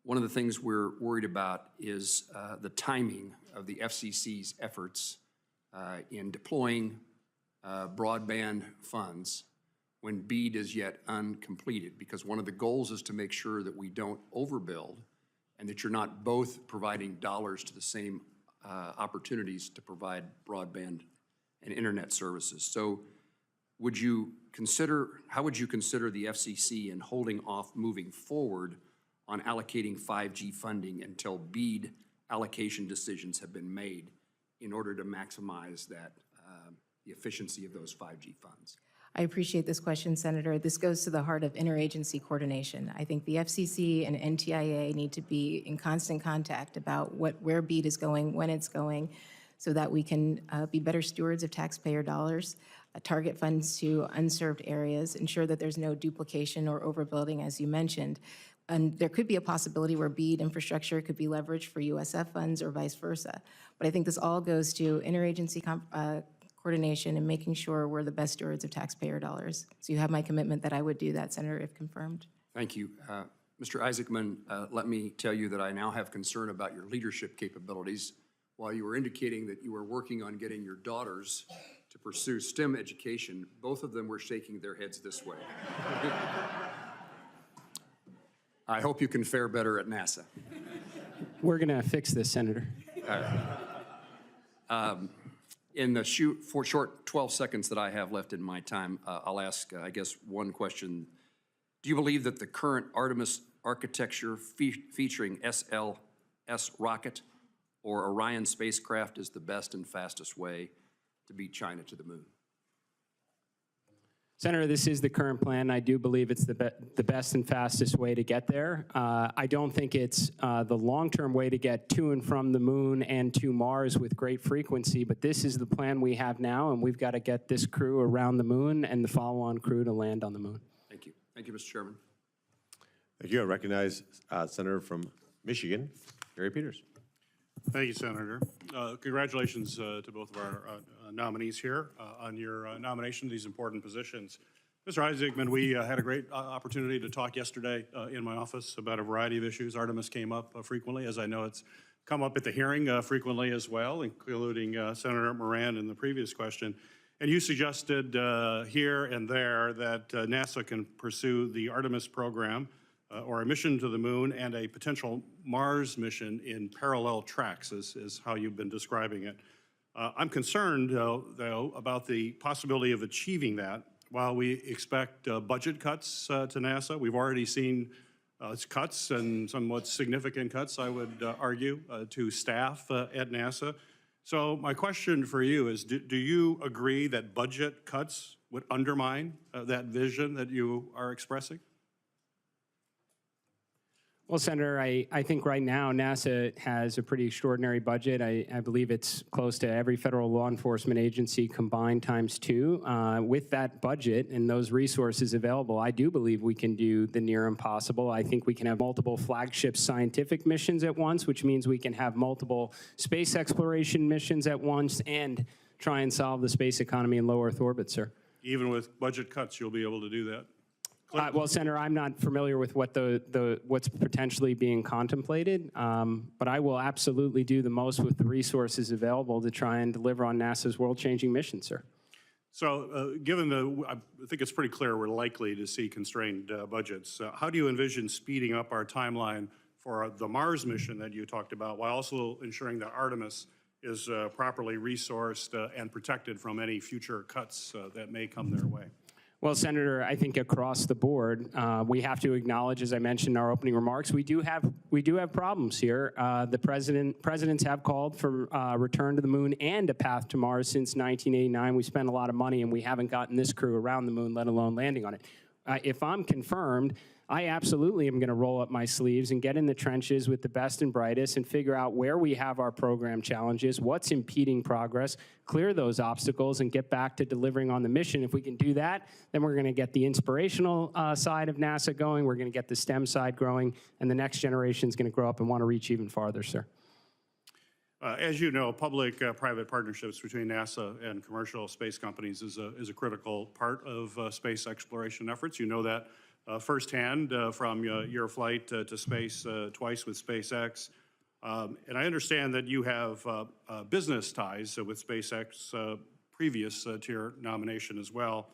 Speaker 12: One of the things we're worried about is the timing of the FCC's efforts in deploying broadband funds when BEAD is yet uncompleted, because one of the goals is to make sure that we don't overbuild and that you're not both providing dollars to the same opportunities to provide broadband and internet services. So would you consider, how would you consider the FCC in holding off moving forward on allocating 5G funding until BEAD allocation decisions have been made in order to maximize that, the efficiency of those 5G funds?
Speaker 7: I appreciate this question, Senator. This goes to the heart of interagency coordination. I think the FCC and NTIA need to be in constant contact about where BEAD is going, when it's going, so that we can be better stewards of taxpayer dollars, target funds to unserved areas, ensure that there's no duplication or overbuilding, as you mentioned. And there could be a possibility where BEAD infrastructure could be leveraged for USF funds or vice versa. But I think this all goes to interagency coordination and making sure we're the best stewards of taxpayer dollars. So you have my commitment that I would do that, Senator, if confirmed.
Speaker 12: Thank you. Mr. Isaacman, let me tell you that I now have concern about your leadership capabilities. While you were indicating that you were working on getting your daughters to pursue STEM education, both of them were shaking their heads this way. I hope you can fare better at NASA.
Speaker 6: We're going to fix this, Senator.
Speaker 12: In the short 12 seconds that I have left in my time, I'll ask, I guess, one question. Do you believe that the current Artemis architecture featuring SLS rocket or Orion spacecraft is the best and fastest way to beat China to the moon?
Speaker 6: Senator, this is the current plan. I do believe it's the best and fastest way to get there. I don't think it's the long-term way to get to and from the moon and to Mars with great frequency, but this is the plan we have now, and we've got to get this crew around the moon and the follow-on crew to land on the moon.
Speaker 12: Thank you. Thank you, Mr. Chairman.
Speaker 11: Thank you. I recognize Senator from Michigan, Gary Peters.
Speaker 13: Thank you, Senator. Congratulations to both of our nominees here on your nomination to these important positions. Mr. Isaacman, we had a great opportunity to talk yesterday in my office about a variety of issues. Artemis came up frequently, as I know it's come up at the hearing frequently as well, including Senator Moran in the previous question. And you suggested here and there that NASA can pursue the Artemis program or a mission to the moon and a potential Mars mission in parallel tracks, is how you've been describing it. I'm concerned, though, about the possibility of achieving that while we expect budget cuts to NASA. We've already seen cuts and somewhat significant cuts, I would argue, to staff at NASA. So my question for you is, do you agree that budget cuts would undermine that vision that you are expressing?
Speaker 6: Well, Senator, I think right now NASA has a pretty extraordinary budget. I believe it's close to every federal law enforcement agency combined ×2. With that budget and those resources available, I do believe we can do the near impossible. I think we can have multiple flagship scientific missions at once, which means we can have multiple space exploration missions at once and try and solve the space economy in low Earth orbit, sir.
Speaker 13: Even with budget cuts, you'll be able to do that?
Speaker 6: Well, Senator, I'm not familiar with what what's potentially being contemplated, but I will absolutely do the most with the resources available to try and deliver on NASA's world-changing mission, sir.
Speaker 13: So I think it's pretty clear we're likely to see constrained budgets. How do you envision speeding up our timeline for the Mars mission that you talked about, while also ensuring that Artemis is properly resourced and protected from any future cuts that may come their way?
Speaker 6: Well, Senator, I think across the board, we have to acknowledge, as I mentioned in our opening remarks, we do have problems here. The presidents have called for return to the moon and a path to Mars since 1989. We spent a lot of money, and we haven't gotten this crew around the moon, let alone landing on it. If I'm confirmed, I absolutely am going to roll up my sleeves and get in the trenches with the best and brightest and figure out where we have our program challenges, what's impeding progress, clear those obstacles, and get back to delivering on the mission. If we can do that, then we're going to get the inspirational side of NASA going, we're going to get the STEM side growing, and the next generation is going to grow up and want to reach even farther, sir.
Speaker 13: As you know, public-private partnerships between NASA and commercial space companies is a critical part of space exploration efforts. You know that firsthand from your flight to space twice with SpaceX. And I understand that you have business ties with SpaceX previous to your nomination as well.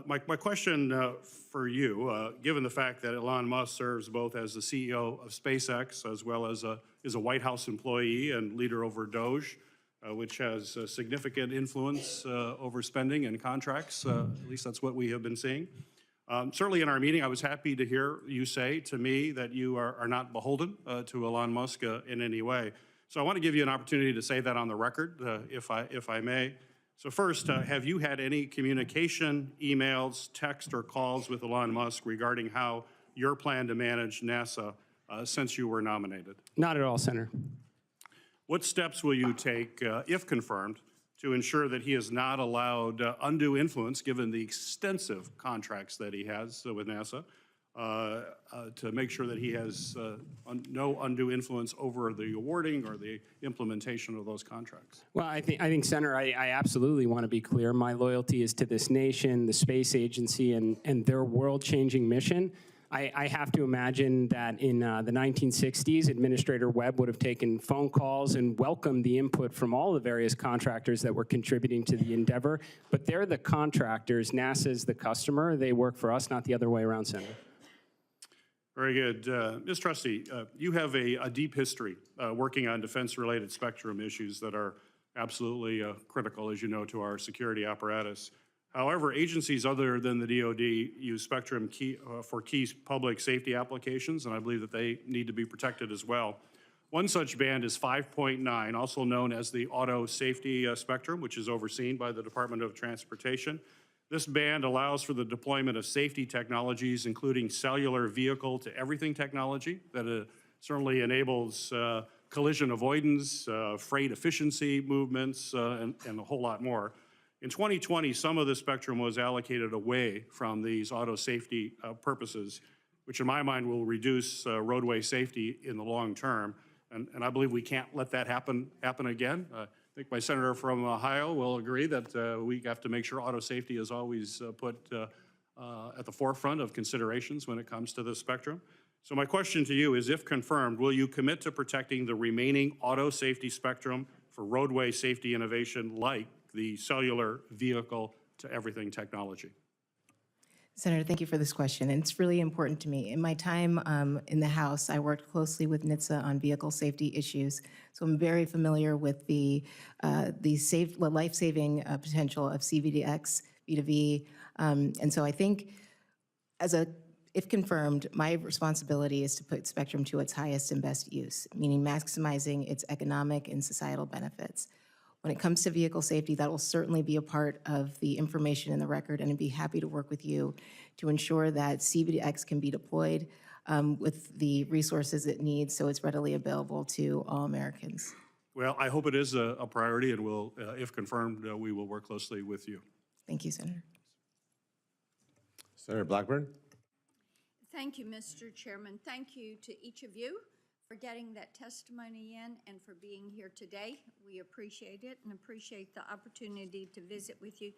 Speaker 13: My question for you, given the fact that Elon Musk serves both as the CEO of SpaceX as well as is a White House employee and leader over DOGE, which has significant influence over spending and contracts, at least that's what we have been seeing. Certainly in our meeting, I was happy to hear you say to me that you are not beholden to Elon Musk in any way. So I want to give you an opportunity to say that on the record, if I may. So first, have you had any communication, emails, text, or calls with Elon Musk regarding how your plan to manage NASA since you were nominated?
Speaker 6: Not at all, Senator.
Speaker 13: What steps will you take, if confirmed, to ensure that he is not allowed undue influence, given the extensive contracts that he has with NASA, to make sure that he has no undue influence over the awarding or the implementation of those contracts?
Speaker 6: Well, I think, Senator, I absolutely want to be clear. My loyalty is to this nation, the space agency, and their world-changing mission. I have to imagine that in the 1960s, Administrator Webb would have taken phone calls and welcomed the input from all the various contractors that were contributing to the endeavor. But they're the contractors. NASA's the customer. They work for us, not the other way around, Senator.
Speaker 13: Very good. Ms. Trusty, you have a deep history working on defense-related spectrum issues that are absolutely critical, as you know, to our security apparatus. However, agencies other than the DoD use spectrum for key public safety applications, and I believe that they need to be protected as well. One such band is 5.9, also known as the auto safety spectrum, which is overseen by the Department of Transportation. This band allows for the deployment of safety technologies, including cellular vehicle-to-everything technology that certainly enables collision avoidance, freight efficiency movements, and a whole lot more. In 2020, some of the spectrum was allocated away from these auto safety purposes, which in my mind will reduce roadway safety in the long term. And I believe we can't let that happen again. I think my senator from Ohio will agree that we have to make sure auto safety is always put at the forefront of considerations when it comes to the spectrum. So my question to you is, if confirmed, will you commit to protecting the remaining auto safety spectrum for roadway safety innovation like the cellular vehicle-to-everything technology?
Speaker 7: Senator, thank you for this question, and it's really important to me. In my time in the House, I worked closely with NHTSA on vehicle safety issues, so I'm very familiar with the life-saving potential of CVDX, V2V, and so I think, if confirmed, my responsibility is to put spectrum to its highest and best use, meaning maximizing its economic and societal benefits. When it comes to vehicle safety, that will certainly be a part of the information in the record, and I'd be happy to work with you to ensure that CVDX can be deployed with the resources it needs so it's readily available to all Americans.
Speaker 13: Well, I hope it is a priority, and we'll, if confirmed, we will work closely with you.
Speaker 7: Thank you, Senator.
Speaker 11: Senator Blackburn.
Speaker 14: Thank you, Mr. Chairman. Thank you to each of you for getting that testimony in and for being here today. We appreciate it and appreciate the opportunity to visit with you.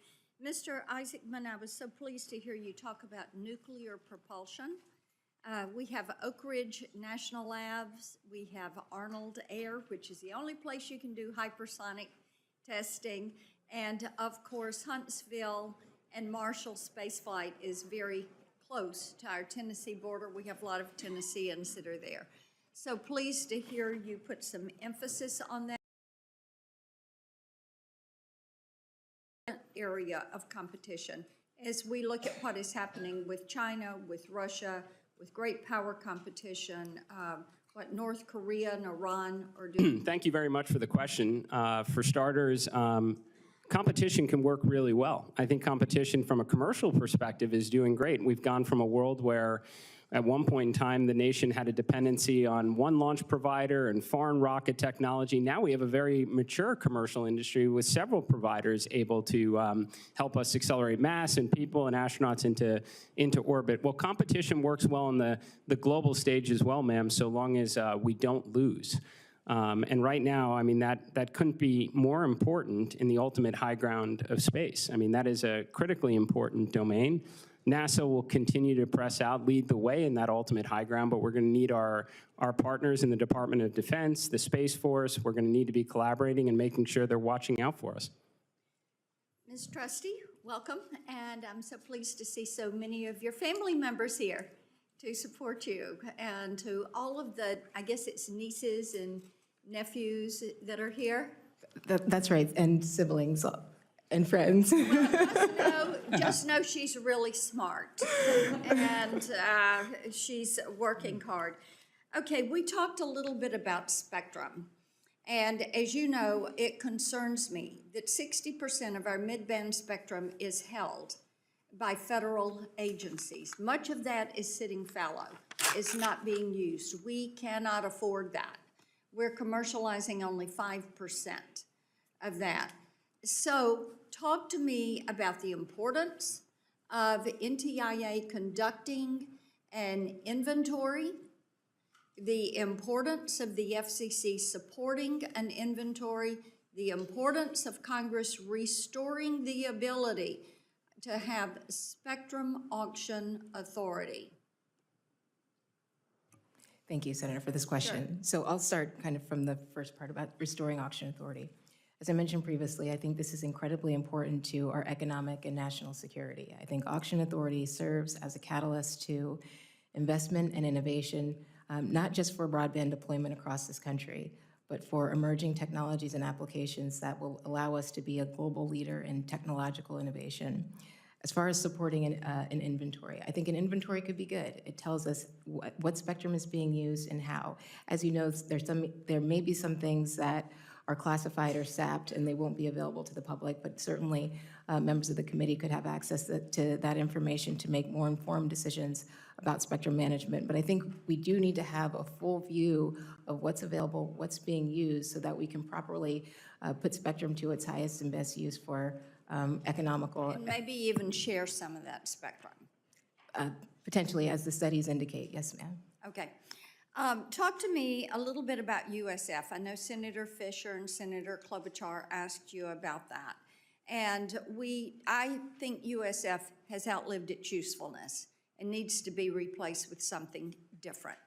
Speaker 14: Mr. Isaacman, I was so pleased to hear you talk about nuclear propulsion. We have Oak Ridge National Labs, we have Arnold Air, which is the only place you can do hypersonic testing, and of course Huntsville and Marshall Space Flight is very close to our Tennessee border. We have a lot of Tennesseans that are there. So pleased to hear you put some emphasis on that area of competition as we look at what is happening with China, with Russia, with great power competition, what North Korea and Iran are doing.
Speaker 6: Thank you very much for the question. For starters, competition can work really well. I think competition from a commercial perspective is doing great. We've gone from a world where at one point in time the nation had a dependency on one launch provider and foreign rocket technology. Now we have a very mature commercial industry with several providers able to help us accelerate mass and people and astronauts into orbit. Well, competition works well on the global stage as well, ma'am, so long as we don't lose. And right now, I mean, that couldn't be more important in the ultimate high ground of space. I mean, that is a critically important domain. NASA will continue to press out, lead the way in that ultimate high ground, but we're going to need our partners in the Department of Defense, the Space Force. We're going to need to be collaborating and making sure they're watching out for us.
Speaker 14: Ms. Trusty, welcome, and I'm so pleased to see so many of your family members here to support you, and to all of the, I guess it's nieces and nephews that are here.
Speaker 7: That's right, and siblings and friends.
Speaker 14: Just know she's really smart, and she's working hard. Okay, we talked a little bit about spectrum, and as you know, it concerns me that 60% of our mid-band spectrum is held by federal agencies. Much of that is sitting fallow, is not being used. We cannot afford that. We're commercializing only 5% of that. So talk to me about the importance of NTIA conducting an inventory, the importance of the FCC supporting an inventory, the importance of Congress restoring the ability to have spectrum auction authority.
Speaker 7: Thank you, Senator, for this question. So I'll start kind of from the first part about restoring auction authority. As I mentioned previously, I think this is incredibly important to our economic and national security. I think auction authority serves as a catalyst to investment and innovation, not just for broadband deployment across this country, but for emerging technologies and applications that will allow us to be a global leader in technological innovation. As far as supporting an inventory, I think an inventory could be good. It tells us what spectrum is being used and how. As you know, there may be some things that are classified or sapped and they won't be available to the public, but certainly members of the committee could have access to that information to make more informed decisions about spectrum management. But I think we do need to have a full view of what's available, what's being used, so that we can properly put spectrum to its highest and best use for economical.
Speaker 14: And maybe even share some of that spectrum.
Speaker 7: Potentially, as the studies indicate. Yes, ma'am.
Speaker 14: Okay. Talk to me a little bit about USF. I know Senator Fisher and Senator Klobuchar asked you about that. And I think USF has outlived its usefulness and needs to be replaced with something different.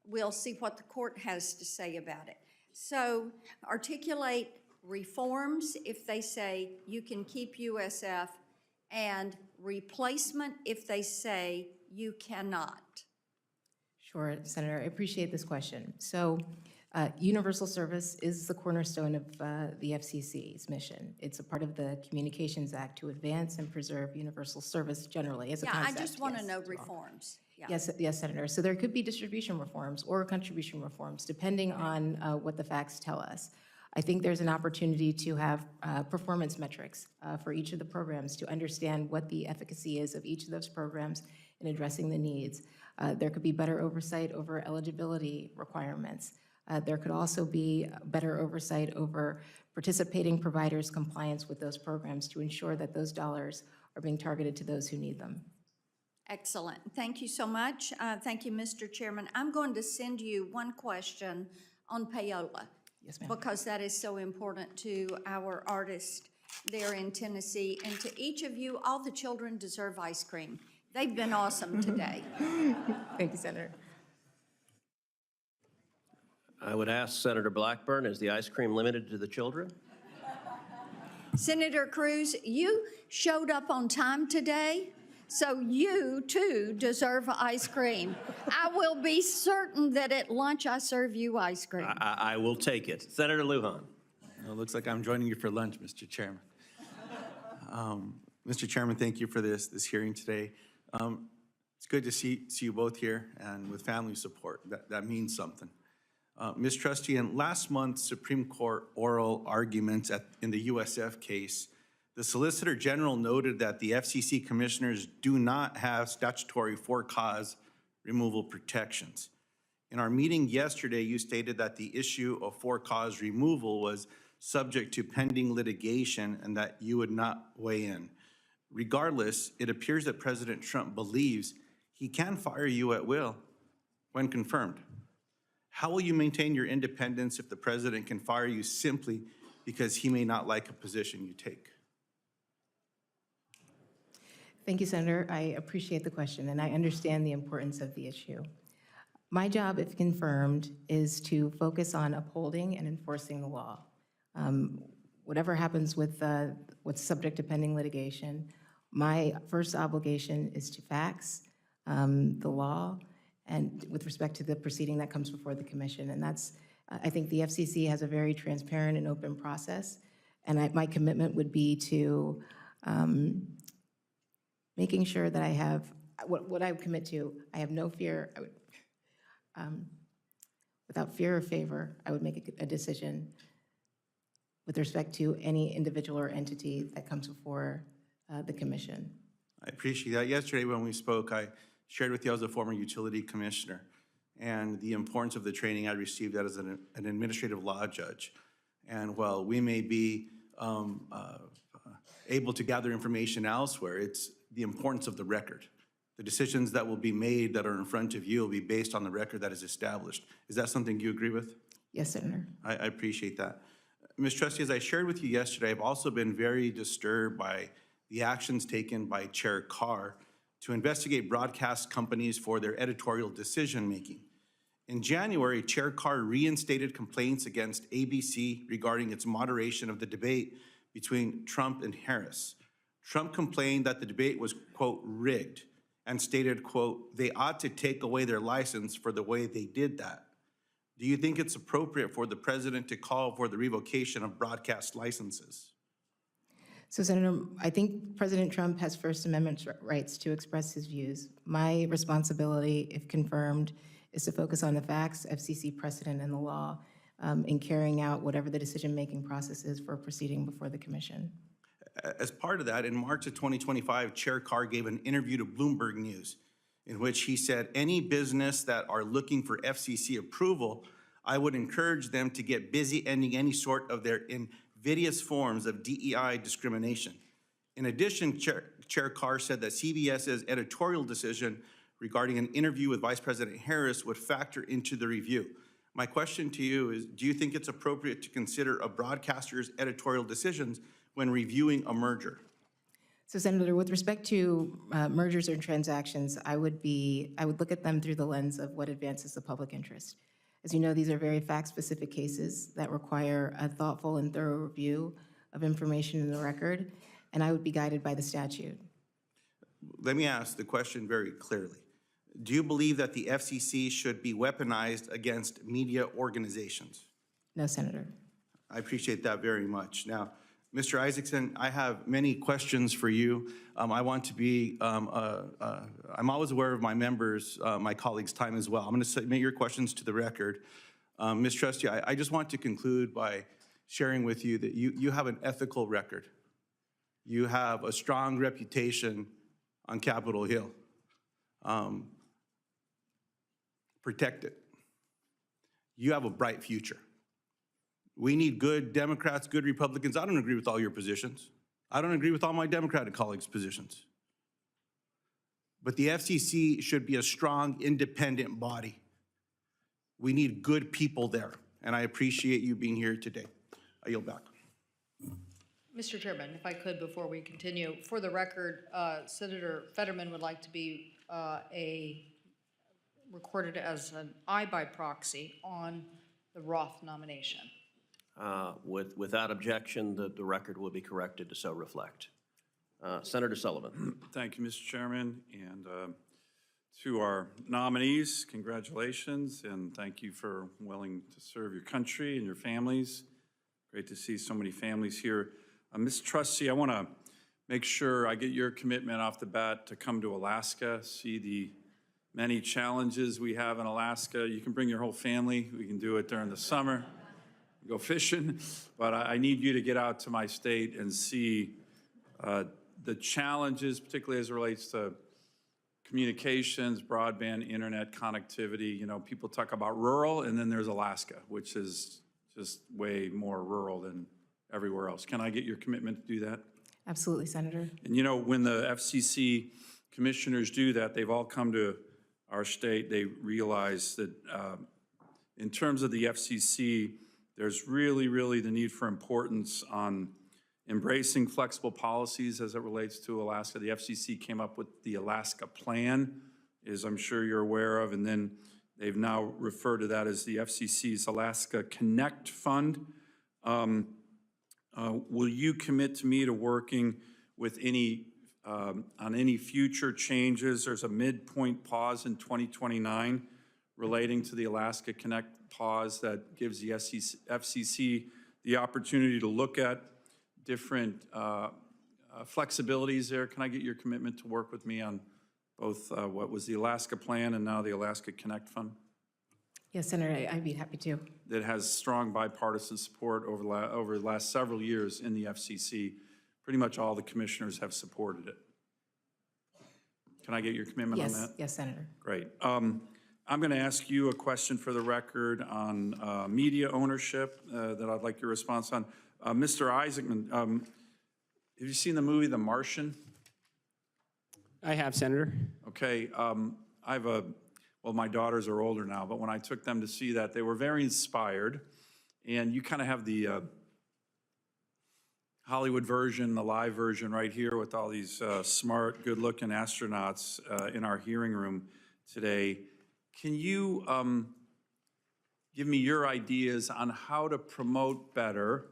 Speaker 14: We'll see what the court has to say about it. So articulate reforms if they say you can keep USF, and replacement if they say you cannot.
Speaker 7: Sure, Senator, I appreciate this question. So universal service is the cornerstone of the FCC's mission. It's a part of the Communications Act to advance and preserve universal service generally as a concept.
Speaker 14: I just want to know reforms. Yeah.
Speaker 7: Yes, Senator. So there could be distribution reforms or contribution reforms, depending on what the facts tell us. I think there's an opportunity to have performance metrics for each of the programs to understand what the efficacy is of each of those programs in addressing the needs. There could be better oversight over eligibility requirements. There could also be better oversight over participating providers' compliance with those programs to ensure that those dollars are being targeted to those who need them.
Speaker 14: Excellent. Thank you so much. Thank you, Mr. Chairman. I'm going to send you one question on payola.
Speaker 7: Yes, ma'am.
Speaker 14: Because that is so important to our artists there in Tennessee. And to each of you, all the children deserve ice cream. They've been awesome today.
Speaker 7: Thank you, Senator.
Speaker 2: I would ask Senator Blackburn, is the ice cream limited to the children?
Speaker 14: Senator Cruz, you showed up on time today, so you too deserve ice cream. I will be certain that at lunch I serve you ice cream.
Speaker 2: I will take it. Senator Lujan.
Speaker 15: It looks like I'm joining you for lunch, Mr. Chairman. Mr. Chairman, thank you for this hearing today. It's good to see you both here and with family support. That means something. Ms. Trusty, in last month's Supreme Court oral arguments in the USF case, the Solicitor General noted that the FCC commissioners do not have statutory for-cause removal protections. In our meeting yesterday, you stated that the issue of for-cause removal was subject to pending litigation and that you would not weigh in. Regardless, it appears that President Trump believes he can fire you at will when confirmed. How will you maintain your independence if the president can fire you simply because he may not like a position you take?
Speaker 7: Thank you, Senator. I appreciate the question, and I understand the importance of the issue. My job, if confirmed, is to focus on upholding and enforcing the law. Whatever happens with what's subject to pending litigation, my first obligation is to fax the law and with respect to the proceeding that comes before the commission. And that's, I think the FCC has a very transparent and open process. And my commitment would be to making sure that I have, what I would commit to, I have no fear, without fear or favor, I would make a decision with respect to any individual or entity that comes before the commission.
Speaker 15: I appreciate that. Yesterday when we spoke, I shared with you I was a former utility commissioner and the importance of the training I received as an administrative law judge. And while we may be able to gather information elsewhere, it's the importance of the record. The decisions that will be made that are in front of you will be based on the record that is established. Is that something you agree with?
Speaker 7: Yes, Senator.
Speaker 15: I appreciate that. Ms. Trusty, as I shared with you yesterday, I've also been very disturbed by the actions taken by Chair Carr to investigate broadcast companies for their editorial decision-making. In January, Chair Carr reinstated complaints against ABC regarding its moderation of the debate between Trump and Harris. Trump complained that the debate was, quote, rigged, and stated, quote, they ought to take away their license for the way they did that. Do you think it's appropriate for the president to call for the revocation of broadcast licenses?
Speaker 7: So, Senator, I think President Trump has First Amendment rights to express his views. My responsibility, if confirmed, is to focus on the facts, FCC precedent, and the law in carrying out whatever the decision-making process is for proceeding before the commission.
Speaker 15: As part of that, in March of 2025, Chair Carr gave an interview to Bloomberg News in which he said, any business that are looking for FCC approval, I would encourage them to get busy ending any sort of their invidious forms of DEI discrimination. In addition, Chair Carr said that CBS's editorial decision regarding an interview with Vice President Harris would factor into the review. My question to you is, do you think it's appropriate to consider a broadcaster's editorial decisions when reviewing a merger?
Speaker 7: So, Senator, with respect to mergers or transactions, I would look at them through the lens of what advances the public interest. As you know, these are very fact-specific cases that require a thoughtful and thorough review of information in the record, and I would be guided by the statute.
Speaker 15: Let me ask the question very clearly. Do you believe that the FCC should be weaponized against media organizations?
Speaker 7: No, Senator.
Speaker 15: I appreciate that very much. Now, Mr. Isaacman, I have many questions for you. I want to be, I'm always aware of my members, my colleagues' time as well. I'm going to submit your questions to the record. Ms. Trusty, I just want to conclude by sharing with you that you have an ethical record. You have a strong reputation on Capitol Hill. Protect it. You have a bright future. We need good Democrats, good Republicans. I don't agree with all your positions. I don't agree with all my Democratic colleagues' positions. But the FCC should be a strong, independent body. We need good people there, and I appreciate you being here today. I yield back.
Speaker 1: Mr. Chairman, if I could, before we continue, for the record, Senator Fetterman would like to be recorded as an aye by proxy on the Roth nomination.
Speaker 2: Without objection, the record will be corrected to so reflect. Senator Sullivan.
Speaker 16: Thank you, Mr. Chairman, and to our nominees, congratulations, and thank you for willing to serve your country and your families. Great to see so many families here. Ms. Trusty, I want to make sure I get your commitment off the bat to come to Alaska, see the many challenges we have in Alaska. You can bring your whole family. We can do it during the summer, go fishing, but I need you to get out to my state and see the challenges, particularly as it relates to communications, broadband, internet connectivity. You know, people talk about rural, and then there's Alaska, which is just way more rural than everywhere else. Can I get your commitment to do that?
Speaker 7: Absolutely, Senator.
Speaker 16: And you know, when the FCC commissioners do that, they've all come to our state. They realize that in terms of the FCC, there's really the need for importance on embracing flexible policies as it relates to Alaska. The FCC came up with the Alaska Plan, as I'm sure you're aware of, and then they've now referred to that as the FCC's Alaska Connect Fund. Will you commit to me to working with on any future changes? There's a midpoint pause in 2029 relating to the Alaska Connect pause that gives the FCC the opportunity to look at different flexibilities there. Can I get your commitment to work with me on both what was the Alaska Plan and now the Alaska Connect Fund?
Speaker 7: Yes, Senator, I'd be happy to.
Speaker 16: That has strong bipartisan support over the last several years in the FCC. Pretty much all the commissioners have supported it. Can I get your commitment on that?
Speaker 7: Yes, Senator.
Speaker 16: Great. I'm going to ask you a question for the record on media ownership that I'd like your response on. Mr. Isaacman, have you seen the movie The Martian?
Speaker 6: I have, Senator.
Speaker 16: Okay. I have well, my daughters are older now, but when I took them to see that, they were very inspired. And you kind of have the Hollywood version, the live version right here with all these smart, good-looking astronauts in our hearing room today. Can you give me your ideas on how to promote better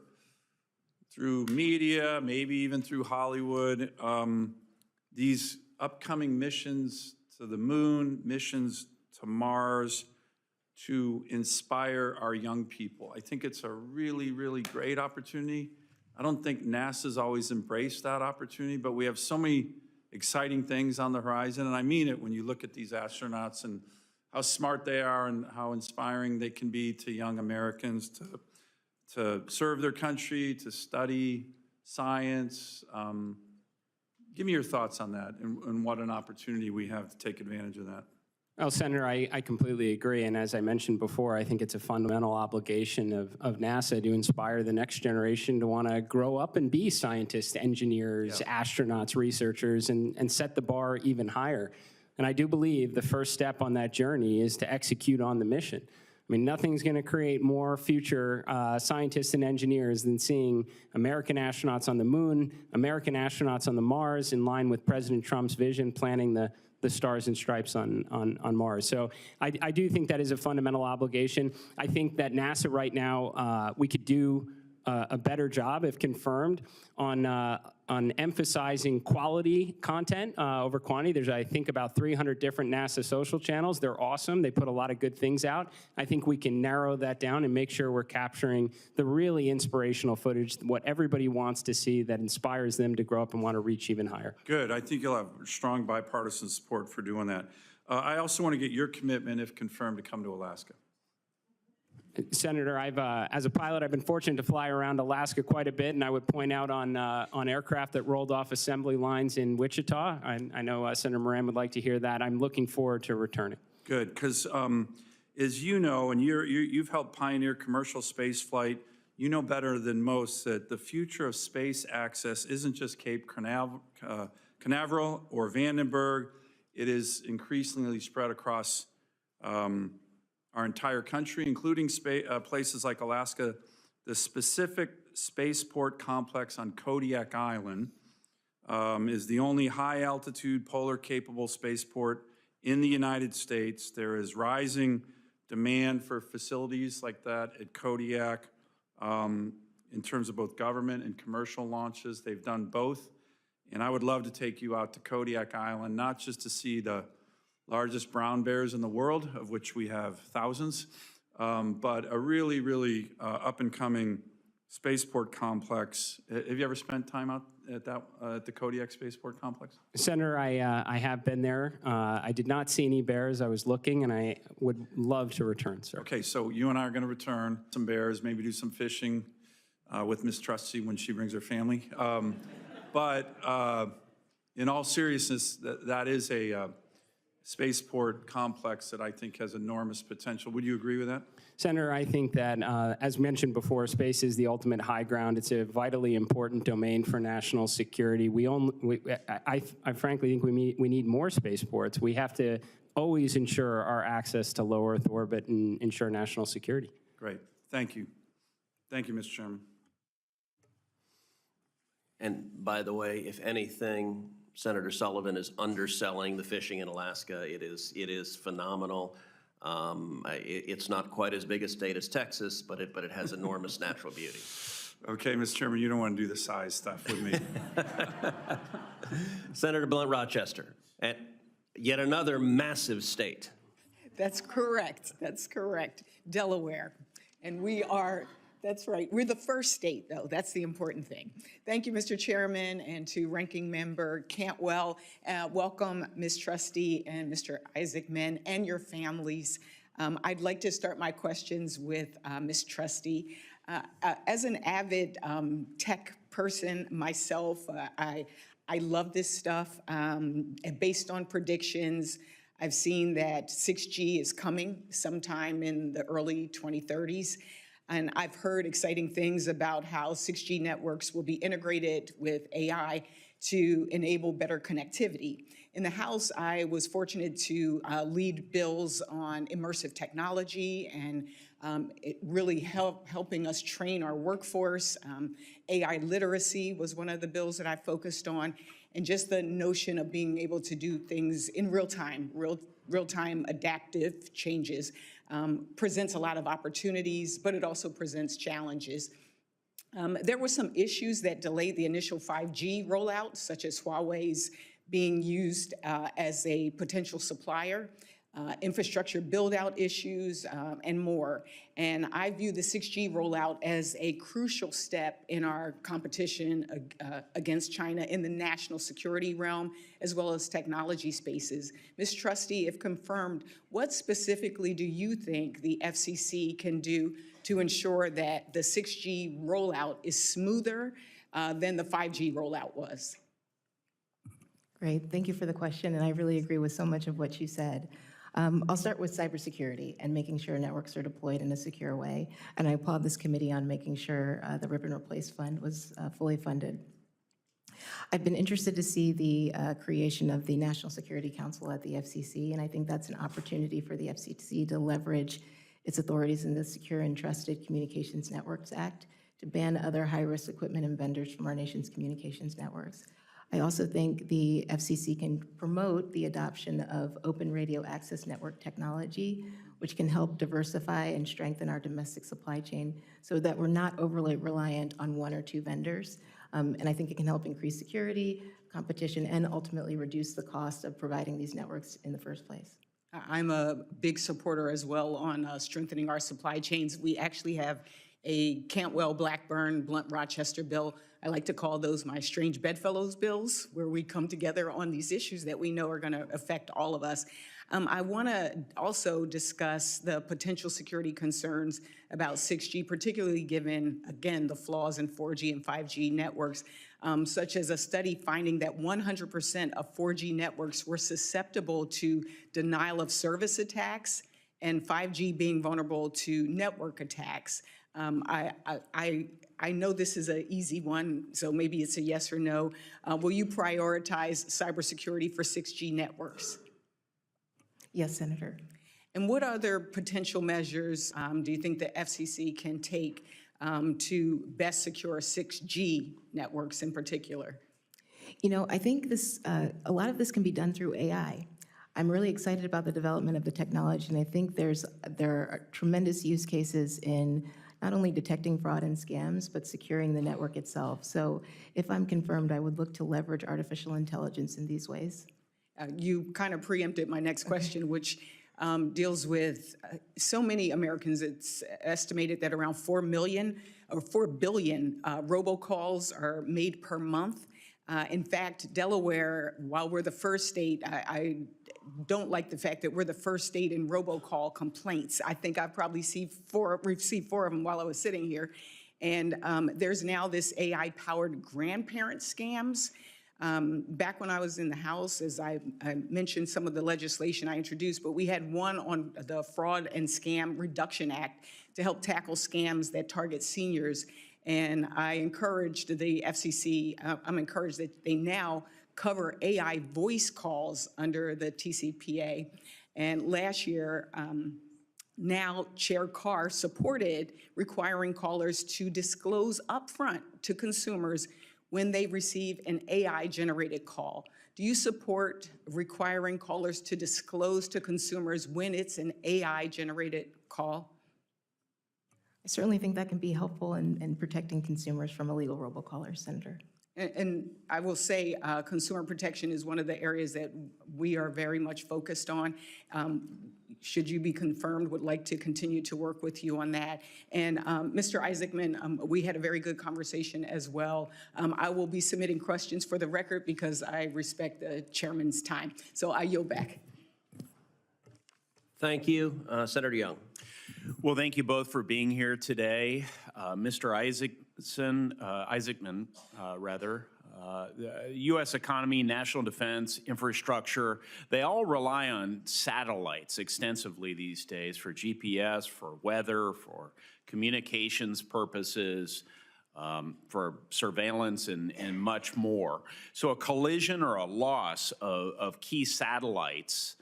Speaker 16: through media, maybe even through Hollywood, these upcoming missions to the moon, missions to Mars, to inspire our young people? I think it's a really great opportunity. I don't think NASA's always embraced that opportunity, but we have so many exciting things on the horizon, and I mean it when you look at these astronauts and how smart they are and how inspiring they can be to young Americans to serve their country, to study science. Give me your thoughts on that and what an opportunity we have to take advantage of that.
Speaker 6: Well, Senator, I completely agree. And as I mentioned before, I think it's a fundamental obligation of NASA to inspire the next generation to want to grow up and be scientists, engineers, astronauts, researchers, and set the bar even higher. And I do believe the first step on that journey is to execute on the mission. I mean, nothing's going to create more future scientists and engineers than seeing American astronauts on the moon, American astronauts on the Mars, in line with President Trump's vision, planting the stars and stripes on Mars. So I do think that is a fundamental obligation. I think that NASA right now, we could do a better job, if confirmed, on emphasizing quality content over quantity. There's, I think, about 300 different NASA social channels. They're awesome. They put a lot of good things out. I think we can narrow that down and make sure we're capturing the really inspirational footage, what everybody wants to see that inspires them to grow up and want to reach even higher.
Speaker 16: Good. I think you'll have strong bipartisan support for doing that. I also want to get your commitment, if confirmed, to come to Alaska.
Speaker 6: Senator, as a pilot, I've been fortunate to fly around Alaska quite a bit, and I would point out on aircraft that rolled off assembly lines in Wichita. I know Senator Moran would like to hear that. I'm looking forward to returning.
Speaker 16: Good, because as you know, and you've helped pioneer commercial space flight, you know better than most that the future of space access isn't just Cape Canaveral or Vandenberg. It is increasingly spread across our entire country, including places like Alaska The specific spaceport complex on Kodiak Island is the only high-altitude polar-capable spaceport in the United States. There is rising demand for facilities like that at Kodiak in terms of both government and commercial launches. They've done both. And I would love to take you out to Kodiak Island, not just to see the largest brown bears in the world, of which we have thousands, but a really, really up-and-coming spaceport complex. Have you ever spent time out at the Kodiak Spaceport Complex?
Speaker 6: Senator, I have been there. I did not see any bears. I was looking, and I would love to return, sir.
Speaker 16: Okay, so you and I are going to return some bears, maybe do some fishing with Miss Trusty when she brings her family. But in all seriousness, that is a spaceport complex that I think has enormous potential. Would you agree with that?
Speaker 6: Senator, I think that, as mentioned before, space is the ultimate high ground. It's a vitally important domain for national security. I frankly think we need more spaceports. We have to always ensure our access to low Earth orbit and ensure national security.
Speaker 16: Great. Thank you. Thank you, Mr. Chairman.
Speaker 2: And by the way, if anything, Senator Sullivan is underselling the fishing in Alaska. It is phenomenal. It's not quite as big a state as Texas, but it has enormous natural beauty.
Speaker 16: Okay, Mr. Chairman, you don't want to do the size stuff with me.
Speaker 2: Senator Blunt Rochester, at yet another massive state.
Speaker 17: That's correct. That's correct. Delaware. And we are, that's right. We're the first state, though. That's the important thing. Thank you, Mr. Chairman, and to Ranking Member Cantwell. Welcome, Ms. Trusty and Mr. Isaacman and your families. I'd like to start my questions with Ms. Trusty. As an avid tech person myself, I love this stuff. Based on predictions, I've seen that 6G is coming sometime in the early 2030s. And I've heard exciting things about how 6G networks will be integrated with AI to enable better connectivity. In the House, I was fortunate to lead bills on immersive technology and it really helping us train our workforce. AI literacy was one of the bills that I focused on, and just the notion of being able to do things in real time adaptive changes presents a lot of opportunities, but it also presents challenges. There were some issues that delayed the initial 5G rollout, such as Huawei's being used as a potential supplier, infrastructure build-out issues, and more. And I view the 6G rollout as a crucial step in our competition against China in the national security realm, as well as technology spaces. Ms. Trusty, if confirmed, what specifically do you think the FCC can do to ensure that the 6G rollout is smoother than the 5G rollout was?
Speaker 7: Great, thank you for the question, and I really agree with so much of what you said. I'll start with cybersecurity and making sure networks are deployed in a secure way, and I applaud this committee on making sure the Rip and Replace Fund was fully funded. I've been interested to see the creation of the National Security Council at the FCC, and I think that's an opportunity for the FCC to leverage its authorities in the Secure and Trusted Communications Networks Act to ban other high-risk equipment and vendors from our nation's communications networks. I also think the FCC can promote the adoption of open radio access network technology, which can help diversify and strengthen our domestic supply chain so that we're not overly reliant on one or two vendors. And I think it can help increase security, competition, and ultimately reduce the cost of providing these networks in the first place.
Speaker 17: I'm a big supporter as well on strengthening our supply chains. We actually have a Cantwell, Blackburn, Blunt, Rochester bill. I like to call those my strange bedfellows bills, where we come together on these issues that we know are going to affect all of us. I want to also discuss the potential security concerns about 6G, particularly given, again, the flaws in 4G and 5G networks, such as a study finding that 100% of 4G networks were susceptible to denial of service attacks and 5G being vulnerable to network attacks. I know this is an easy one, so maybe it's a yes or no. Will you prioritize cybersecurity for 6G networks?
Speaker 7: Yes, Senator.
Speaker 17: And what other potential measures do you think the FCC can take to best secure 6G networks in particular?
Speaker 7: You know, I think this, a lot of this can be done through AI. I'm really excited about the development of the technology, and I think there are tremendous use cases in not only detecting fraud and scams, but securing the network itself. So if I'm confirmed, I would look to leverage artificial intelligence in these ways.
Speaker 17: You kind of preempted my next question, which deals with so many Americans. It's estimated that around 4 million or 4 billion robocalls are made per month. In fact, Delaware, while we're the first state, I don't like the fact that we're the first state in robocall complaints. I think I've probably received 4 of them while I was sitting here. And there's now this AI-powered grandparent scams. Back when I was in the House, as I mentioned some of the legislation I introduced, but we had one on the Fraud and Scam Reduction Act to help tackle scams that target seniors. And I encouraged the FCC, I'm encouraged that they now cover AI voice calls under the TCPA. And last year, now Chair Carr supported requiring callers to disclose upfront to consumers when they receive an AI-generated call. Do you support requiring callers to disclose to consumers when it's an AI-generated call?
Speaker 7: I certainly think that can be helpful in protecting consumers from illegal robocallers, Senator.
Speaker 17: And I will say consumer protection is one of the areas that we are very much focused on. Should you be confirmed, would like to continue to work with you on that. And Mr. Isaacman, we had a very good conversation as well. I will be submitting questions for the record because I respect the chairman's time. So I yield back.
Speaker 2: Thank you. Senator Young.
Speaker 18: Well, thank you both for being here today. Mr. Isaacman, the U.S. economy, national defense, infrastructure, they all rely on satellites extensively these days for GPS, for weather, for communications purposes, for surveillance, and much more. So a collision or a loss of key satellites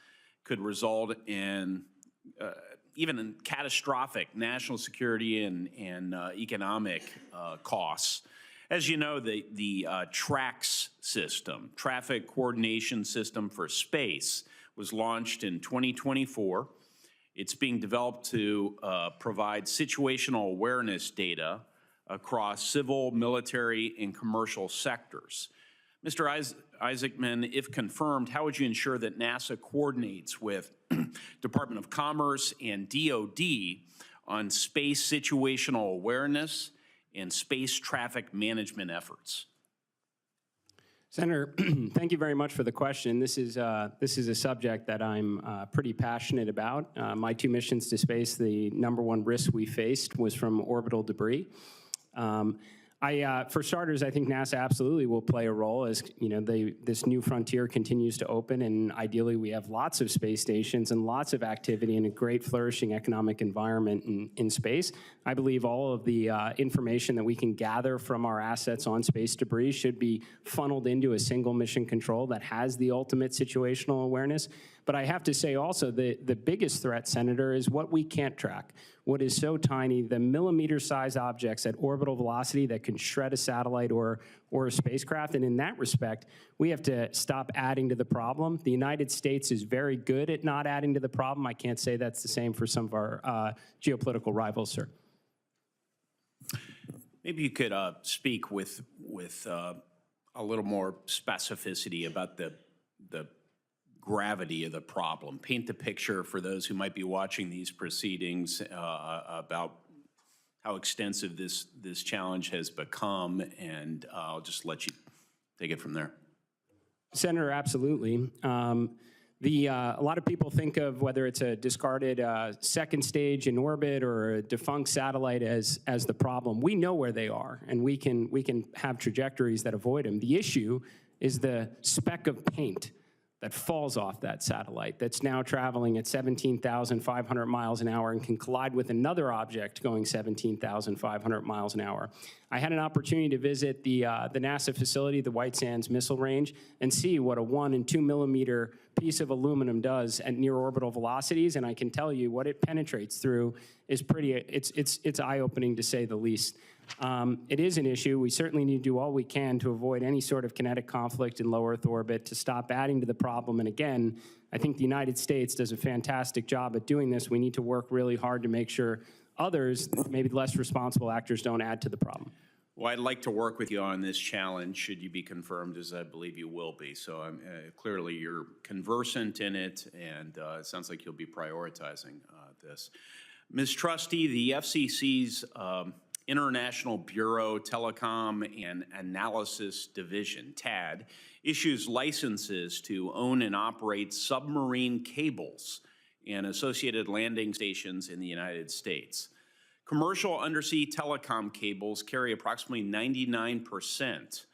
Speaker 18: could result in even in catastrophic national security and economic costs. As you know, the TRACS system, Traffic Coordination System for Space, was launched in 2024. It's being developed to provide situational awareness data across civil, military, and commercial sectors. Mr. Isaacman, if confirmed, how would you ensure that NASA coordinates with Department of Commerce and DOD on space situational awareness and space traffic management efforts?
Speaker 6: Senator, thank you very much for the question. This is a subject that I'm pretty passionate about. My 2 missions to space, the #1 risk we faced was from orbital debris. For starters, I think NASA absolutely will play a role as this new frontier continues to open, and ideally we have lots of space stations and lots of activity and a great flourishing economic environment in space. I believe all of the information that we can gather from our assets on space debris should be funneled into a single mission control that has the ultimate situational awareness. But I have to say also the biggest threat, Senator, is what we can't track. What is so tiny, the millimeter-sized objects at orbital velocity that can shred a satellite or a spacecraft. And in that respect, we have to stop adding to the problem. The United States is very good at not adding to the problem. I can't say that's the same for some of our geopolitical rivals, sir.
Speaker 18: Maybe you could speak with a little more specificity about the gravity of the problem. Paint the picture for those who might be watching these proceedings about how extensive this challenge has become, and I'll just let you take it from there.
Speaker 6: Senator, absolutely. A lot of people think of whether it's a discarded second stage in orbit or a defunct satellite as the problem. We know where they are, and we can have trajectories that avoid them. The issue is the speck of paint that falls off that satellite that's now traveling at 17,500 miles an hour and can collide with another object going 17,500 miles an hour. I had an opportunity to visit the NASA facility, the White Sands Missile Range, and see what a 1 and 2 millimeter piece of aluminum does at near orbital velocities, and I can tell you what it penetrates through is it's eye-opening to say the least. It is an issue. We certainly need to do all we can to avoid any sort of kinetic conflict in low Earth orbit to stop adding to the problem. And again, I think the United States does a fantastic job at doing this. We need to work really hard to make sure others, maybe less responsible actors, don't add to the problem.
Speaker 18: Well, I'd like to work with you on this challenge, should you be confirmed, as I believe you will be. So clearly you're conversant in it, and it sounds like you'll be prioritizing this. Ms. Trusty, the FCC's International Bureau Telecom and Analysis Division, TAD, issues licenses to own and operate submarine cables and associated landing stations in the United States. Commercial undersea telecom cables carry approximately 99%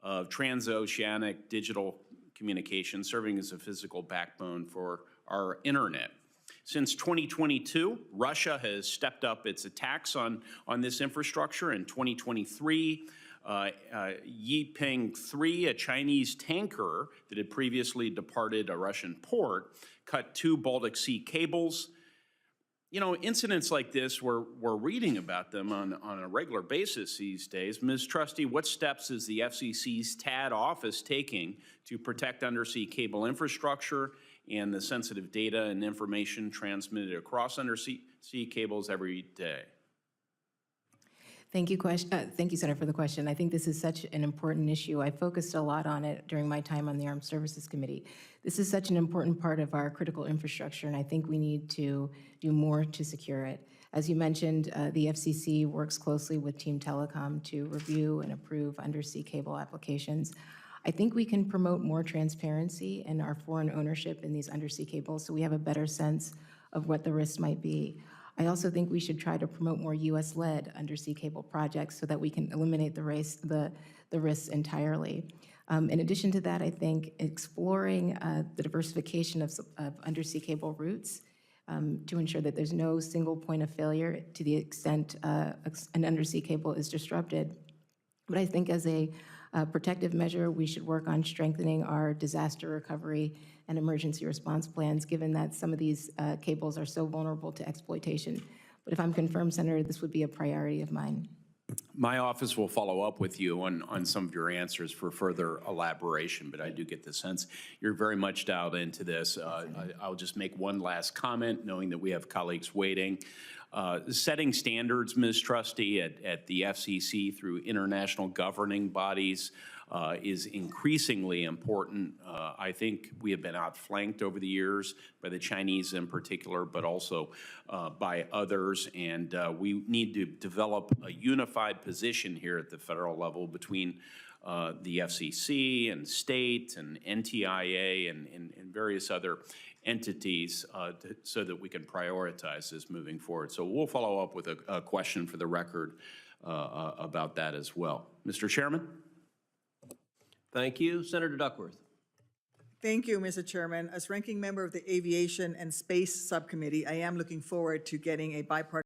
Speaker 18: of transoceanic digital communication, serving as a physical backbone for our internet. Since 2022, Russia has stepped up its attacks on this infrastructure. In 2023, Yiping 3, a Chinese tanker that had previously departed a Russian port, cut 2 Baltic Sea cables. You know, incidents like this, we're reading about them on a regular basis these days. Ms. Trusty, what steps is the FCC's TAD office taking to protect undersea cable infrastructure and the sensitive data and information transmitted across undersea cables every day?
Speaker 7: Thank you, Senator, for the question. I think this is such an important issue. I focused a lot on it during my time on the Armed Services Committee. This is such an important part of our critical infrastructure, and I think we need to do more to secure it. As you mentioned, the FCC works closely with Team Telecom to review and approve undersea cable applications. I think we can promote more transparency in our foreign ownership in these undersea cables so we have a better sense of what the risks might be. I also think we should try to promote more U.S.-led undersea cable projects so that we can eliminate the risks entirely. In addition to that, I think exploring the diversification of undersea cable routes to ensure that there's no single point of failure to the extent an undersea cable is disrupted. But I think as a protective measure, we should work on strengthening our disaster recovery and emergency response plans, given that some of these cables are so vulnerable to exploitation. But if I'm confirmed, Senator, this would be a priority of mine.
Speaker 18: My office will follow up with you on some of your answers for further elaboration, but I do get the sense you're very much dialed into this. I'll just make one last comment, knowing that we have colleagues waiting. Setting standards, Ms. Trusty, at the FCC through international governing bodies is increasingly important. I think we have been outflanked over the years by the Chinese in particular, but also by others, and we need to develop a unified position here at the federal level between the FCC and state and NTIA and various other entities so that we can prioritize this moving forward. So we'll follow up with a question for the record about that as well. Mr. Chairman?
Speaker 2: Thank you. Senator Duckworth.
Speaker 19: Thank you, Mr. Chairman. As ranking member of the Aviation and Space Subcommittee, I am looking forward to getting a bipartisan